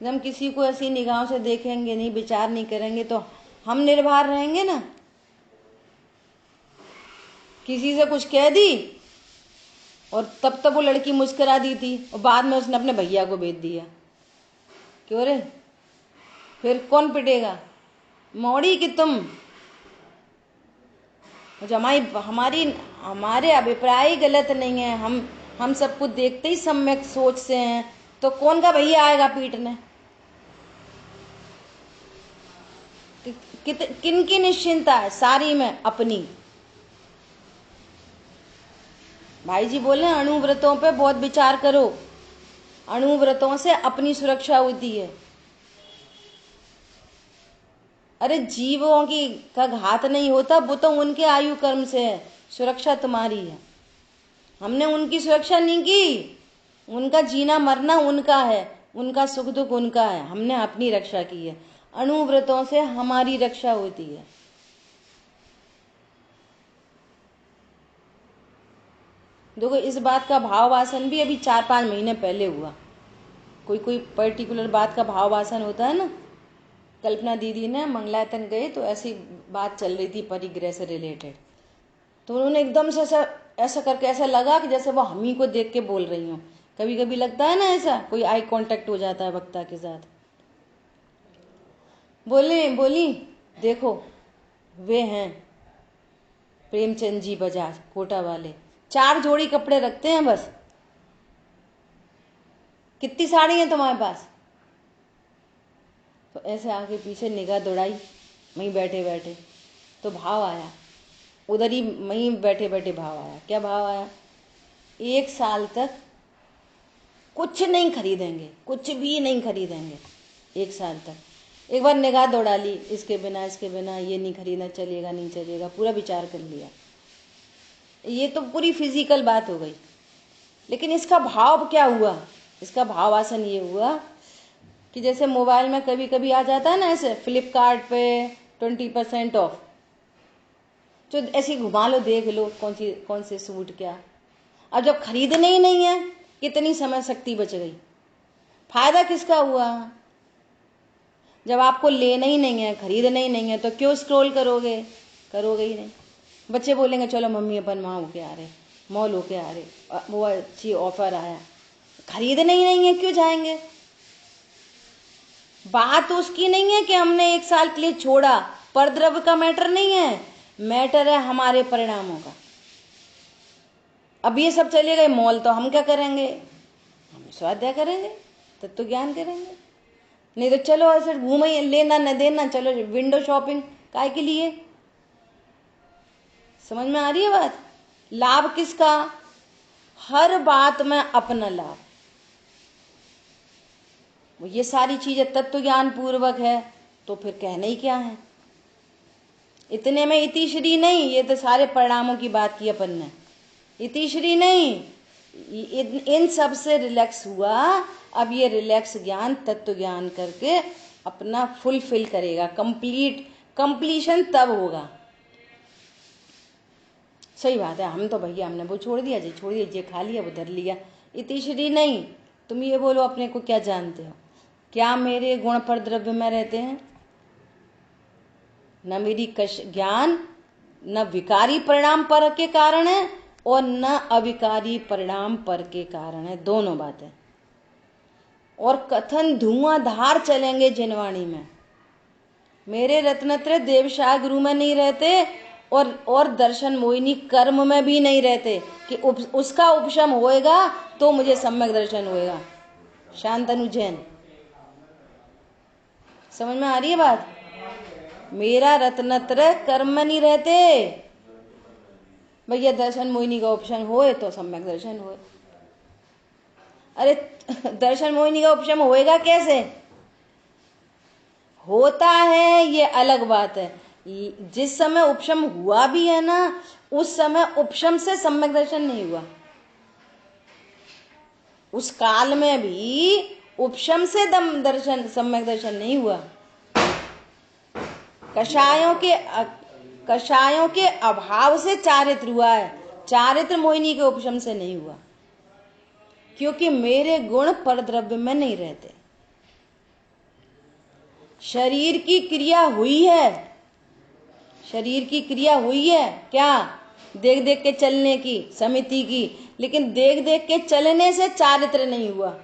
जब हम किसी को ऐसी निगाहों से देखेंगे नहीं, विचार नहीं करेंगे, तो हम निर्भर रहेंगे ना। किसी से कुछ कह दी और तब तक वो लड़की मुस्कुरा दी थी और बाद में उसने अपने भैया को भेज दिया। क्यों रे? फिर कौन पिटेगा? मौड़ी कि तुम? जो हमारे अभिप्राय गलत नहीं है, हम सब कुछ देखते ही सम्यक सोच से हैं, तो कौन का भैया आएगा पीटने? किन की निश्चिंता है? सारी में अपनी। भाई जी बोले अणुव्रतों पे बहुत विचार करो। अणुव्रतों से अपनी सुरक्षा होती है। अरे जीवों की का घात नहीं होता, वो तो उनके आयु कर्म से है। सुरक्षा तुम्हारी है। हमने उनकी सुरक्षा नहीं की। उनका जीना मरना उनका है, उनका सुख दुख उनका है, हमने अपनी रक्षा की है। अणुव्रतों से हमारी रक्षा होती है। देखो इस बात का भाव वासन भी अभी 4-5 महीने पहले हुआ। कोई पर्टिकुलर बात का भाव वासन होता है ना। कल्पना दीदी ने मंगलायतन गए तो ऐसी बात चल रही थी परिग्रह से रिलेटेड, तो उन्होंने एकदम से ऐसा करके ऐसा लगा कि जैसे वो हम ही को देख के बोल रही हूँ। कभी कभी लगता है ना ऐसा, कोई आई कांटेक्ट हो जाता है वक्ता के साथ। बोली देखो वे हैं प्रेमचंद जी बजाज, कोटा वाले। 4 जोड़ी कपड़े रखते हैं बस। कितनी साड़ी है तुम्हारे पास? तो ऐसे आगे पीछे निगाह दौड़ाई, वहीं बैठे बैठे तो भाव आया। उधर ही वहीं बैठे बैठे भाव आया। क्या भाव आया? 1 साल तक कुछ नहीं खरीदेंगे, कुछ भी नहीं खरीदेंगे 1 साल तक। एक बार निगाह दौड़ा ली, इसके बिना ये नहीं खरीदना, चलेगा नहीं चलेगा, पूरा विचार कर लिया। ये तो पूरी फिजिकल बात हो गई। लेकिन इसका भाव क्या हुआ? इसका भावासन ये हुआ कि जैसे मोबाइल में कभी कभी आ जाता है ना ऐसे फ्लिपकार्ट पे 20% ऑफ, तो ऐसी घुमा लो, देख लो कौन से सूट क्या। अब जब खरीदने ही नहीं है, कितनी समय शक्ति बच गई। फायदा किसका हुआ? जब आपको लेना ही नहीं है, खरीदना ही नहीं है, तो क्यों स्क्रॉल करोगे? करोगे ही नहीं। बच्चे बोलेंगे चलो मम्मी अपन वहाँ होके आ रहे, मॉल होके आ रहे, वो अच्छी ऑफर आया। खरीदना ही नहीं है, क्यों जाएंगे? बात उसकी नहीं है कि हमने 1 साल के लिए छोड़ा। परद्रव्य का मैटर नहीं है, मैटर है हमारे परिणामों का। अब ये सब चले गए मॉल, तो हम क्या करेंगे? हम स्वाध्याय करेंगे, तत्व ज्ञान करेंगे। नहीं तो चलो ऐसे घूमे, लेना न देना, चलो विंडो शॉपिंग काय के लिए? समझ में आ रही है बात? लाभ किसका? हर बात में अपना लाभ। ये सारी चीजें तत्व ज्ञान पूर्वक है, तो फिर कहना ही क्या है? इतने में इतिश्री नहीं, ये तो सारे परिणामों की बात की अपन ने। इतिश्री नहीं, इन सब से रिलैक्स हुआ। अब ये रिलैक्स ज्ञान तत्व ज्ञान करके अपना फुलफिल करेगा। कंप्लीशन तब होगा। सही बात है। हम तो भैया हमने वो छोड़ दिया जी, छोड़ दिया, ये खा लिया, वो धर लिया। इतिश्री नहीं। तुम ये बोलो अपने को क्या जानते हो? क्या मेरे गुण पर द्रव्य में रहते हैं? न मेरी ज्ञान न विकारी परिणाम पर के कारण है और न अविकारी परिणाम पर के कारण है। दोनों बातें। और कथन धुआंधार चलेंगे जिनवाणी में। मेरे रत्नत्रय देवशाह गुरु में नहीं रहते और दर्शन मोहिनी कर्म में भी नहीं रहते कि उसका उपशम होएगा तो मुझे सम्यक दर्शन होएगा। शांतनु जैन, समझ में आ रही है बात? मेरा रत्नत्रय कर्म में नहीं रहते। भैया दर्शन मोहिनी का उपशम होए तो सम्यक दर्शन होए। अरे दर्शन मोहिनी का उपशम होएगा कैसे? होता है ये अलग बात है। जिस समय उपशम हुआ भी है ना, उस समय उपशम से सम्यक दर्शन नहीं हुआ। उस काल में भी उपशम से दम दर्शन सम्यक दर्शन नहीं हुआ। कषायों के अभाव से चारित्र हुआ है, चारित्र मोहिनी के उपशम से नहीं हुआ, क्योंकि मेरे गुण परद्रव्य में नहीं रहते। शरीर की क्रिया हुई है, शरीर की क्रिया हुई है क्या? देख देख के चलने की, समिति की, लेकिन देख देख के चलने से चारित्र नहीं हुआ।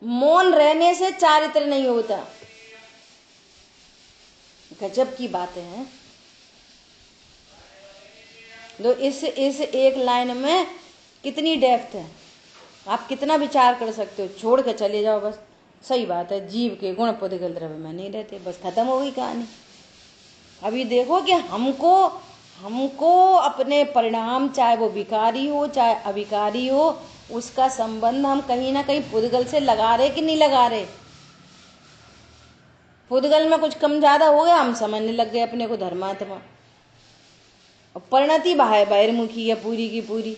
मौन रहने से चारित्र नहीं होता। गजब की बातें हैं। तो इस एक लाइन में कितनी डेप्थ है, आप कितना विचार कर सकते हो। छोड़ के चले जाओ बस, सही बात है, जीव के गुण पुद्गल द्रव्य में नहीं रहते, बस खत्म हो गई कहानी। अभी देखो कि हमको अपने परिणाम, चाहे वो विकारी हो चाहे अविकारी हो, उसका संबंध हम कहीं ना कहीं पुद्गल से लगा रहे कि नहीं लगा रहे। पुद्गल में कुछ कम ज्यादा हो गया, हम समझने लग गए अपने को धर्मात्मा, और परिणति बहिर्मुखी है पूरी की पूरी।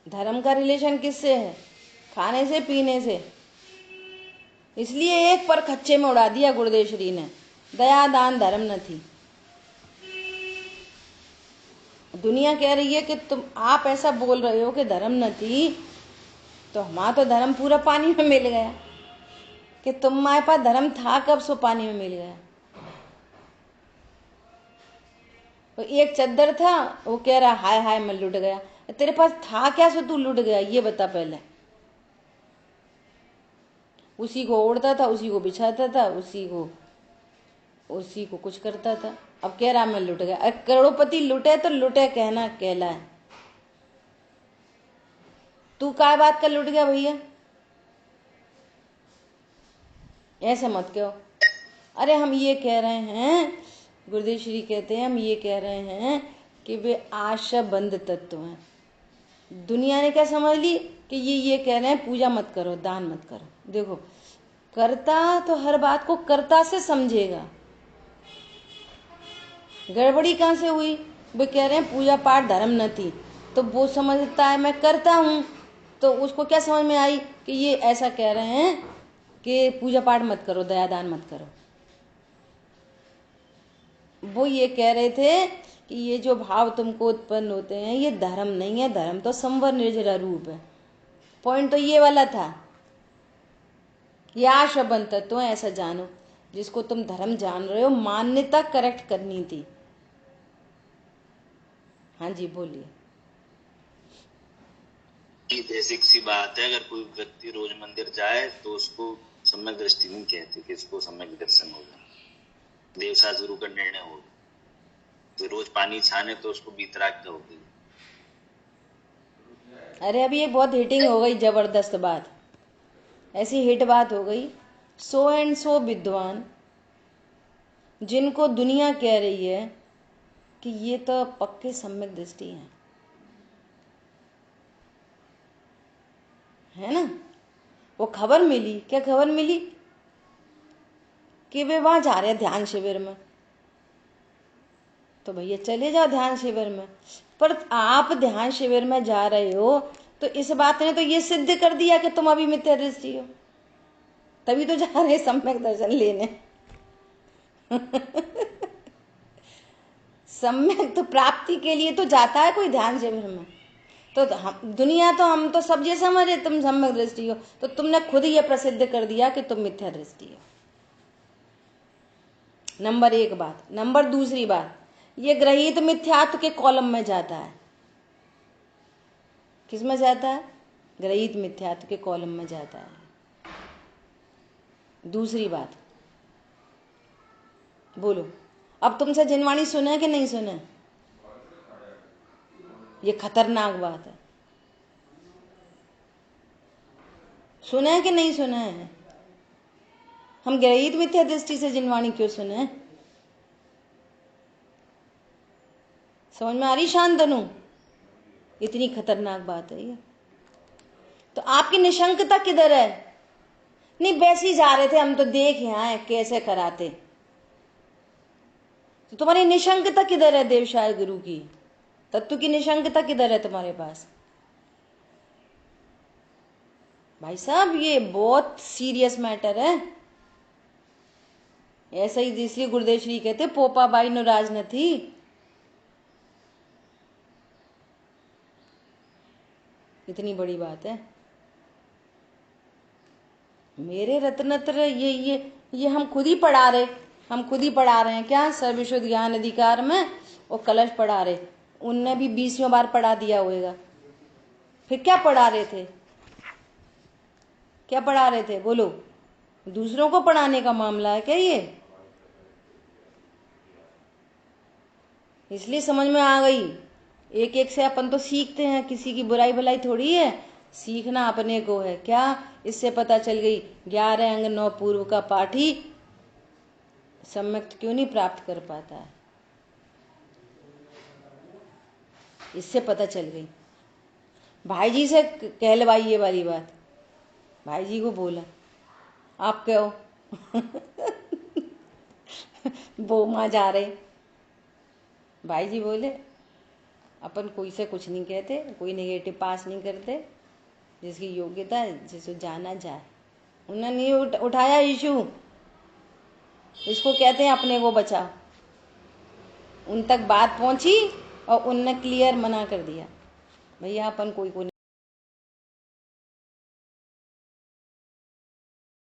धर्म का रिलेशन किससे है? खाने से, पीने से। इसलिए एक पर खच्चे में उड़ा दिया गुरुदेव श्री ने, दया दान धर्म न थी। दुनिया कह रही है कि आप ऐसा बोल रहे हो कि धर्म न थी, तो हमारा तो धर्म पूरा पानी में मिल गया। कि तुम्हारे पास धर्म था कब, सो पानी में मिल गया। तो एक चद्दर था, वो कह रहा हाय हाय मैं लुट गया। तेरे पास था क्या सो तू लुट गया, ये बता पहले। उसी को ओढ़ता था, उसी को बिछाता था, उसी को कुछ करता था। अब कह रहा मैं लुट गया। करोड़पति लुटे तो लुटे कहना कहलाए। तू काय बात का लुट गया भैया, ऐसे मत कहो। अरे हम ये कह रहे हैं, गुरुदेव श्री कहते हैं, हम ये कह रहे हैं कि वे आशा बंद तत्व हैं। दुनिया ने क्या समझ ली कि ये कह रहे हैं पूजा मत करो, दान मत करो। देखो, कर्ता तो हर बात को कर्ता से समझेगा। गड़बड़ी कहां से हुई? वे कह रहे हैं पूजा पाठ धर्म न थी, तो वो समझता है मैं करता हूं, तो उसको क्या समझ में आई कि ये ऐसा कह रहे हैं कि पूजा पाठ मत करो, दया दान मत करो। वो ये कह रहे थे कि ये जो भाव तुमको उत्पन्न होते हैं ये धर्म नहीं है, धर्म तो संवर निर्जरा रूप है। पॉइंट तो ये वाला था। ये आशबन तत्व है, ऐसा जानो। जिसको तुम धर्म जान रहे हो, मान्यता करेक्ट करनी थी। हाँ जी बोलिए। बेसिक सी बात है, अगर कोई व्यक्ति रोज मंदिर जाए तो उसको सम्यक दृष्टि नहीं कहते कि इसको सम्यक दर्शन होगा, देवसा गुरु का निर्णय होगा। तो रोज पानी छाने तो उसको बीतराग होगी। अरे अभी ये बहुत हिटिंग हो गई, जबरदस्त बात, ऐसी हिट बात हो गई। सो एंड सो विद्वान, जिनको दुनिया कह रही है कि ये तो पक्के सम्यक दृष्टि है ना। वो खबर मिली, क्या खबर मिली? कि वे वहां जा रहे हैं ध्यान शिविर में। तो भैया चले जाओ ध्यान शिविर में, पर आप ध्यान शिविर में जा रहे हो तो इस बात ने तो ये सिद्ध कर दिया कि तुम अभी मिथ्या दृष्टि हो, तभी तो जा रहे सम्यक दर्शन लेने। सम्यक तो प्राप्ति के लिए तो जाता है कोई ध्यान शिविर में। तो हम दुनिया तो, हम तो सब ये समझ रहे तुम सम्यक दृष्टि हो, तो तुमने खुद ये प्रसिद्ध कर दिया कि तुम मिथ्या दृष्टि हो। नंबर एक बात। नंबर दूसरी बात, ये ग्रहित मिथ्यात्व के कॉलम में जाता है। किस में जाता है? ग्रहित मिथ्यात्व के कॉलम में जाता है। दूसरी बात बोलो, अब तुमसे जिनवाणी सुने कि नहीं सुने? ये खतरनाक बात है। सुना है कि नहीं सुना है? हम ग्रहित मिथ्या दृष्टि से जिनवाणी क्यों सुने? समझ में आ रही शांतनु? इतनी खतरनाक बात है ये। तो आपकी निशंकता किधर है? नहीं वैसे ही जा रहे थे हम, तो देख यहाँ कैसे कराते। तो तुम्हारी निशंकता किधर है देवशाय गुरु की? तत्व की निशंकता किधर है तुम्हारे पास? भाई साहब ये बहुत सीरियस मैटर है। ऐसा ही इसलिए गुरुदेव श्री कहते पोपा बाई नो राज न थी। इतनी बड़ी बात है। मेरे रत्नत्र ये हम खुद ही पढ़ा रहे, हम खुद ही पढ़ा रहे हैं क्या सर्वविशुद्ध ज्ञान अधिकार में, और कलश पढ़ा रहे। उनने भी 20वें बार पढ़ा दिया होगा। फिर क्या पढ़ा रहे थे? क्या पढ़ा रहे थे बोलो? दूसरों को पढ़ाने का मामला है क्या ये? इसलिए समझ में आ गई। एक एक से अपन तो सीखते हैं, किसी की बुराई भलाई थोड़ी है, सीखना अपने को है। क्या इससे पता चल गई 11 अंग 9 पूर्व का पाठी सम्यक क्यों नहीं प्राप्त कर पाता है? इससे पता चल गई। भाई जी से कहलवाई ये वाली बात, भाई जी को बोला आप क्या हो वो माँ जा रहे, भाई जी बोले अपन कोई से कुछ नहीं कहते, कोई नेगेटिव पास नहीं करते, जिसकी योग्यता है जिसे जाना जाए। उन्होंने नहीं उठाया इशू, इसको कहते हैं अपने को बचाओ। उन तक बात पहुंची और उनने क्लियर मना कर दिया, भैया अपन कोई को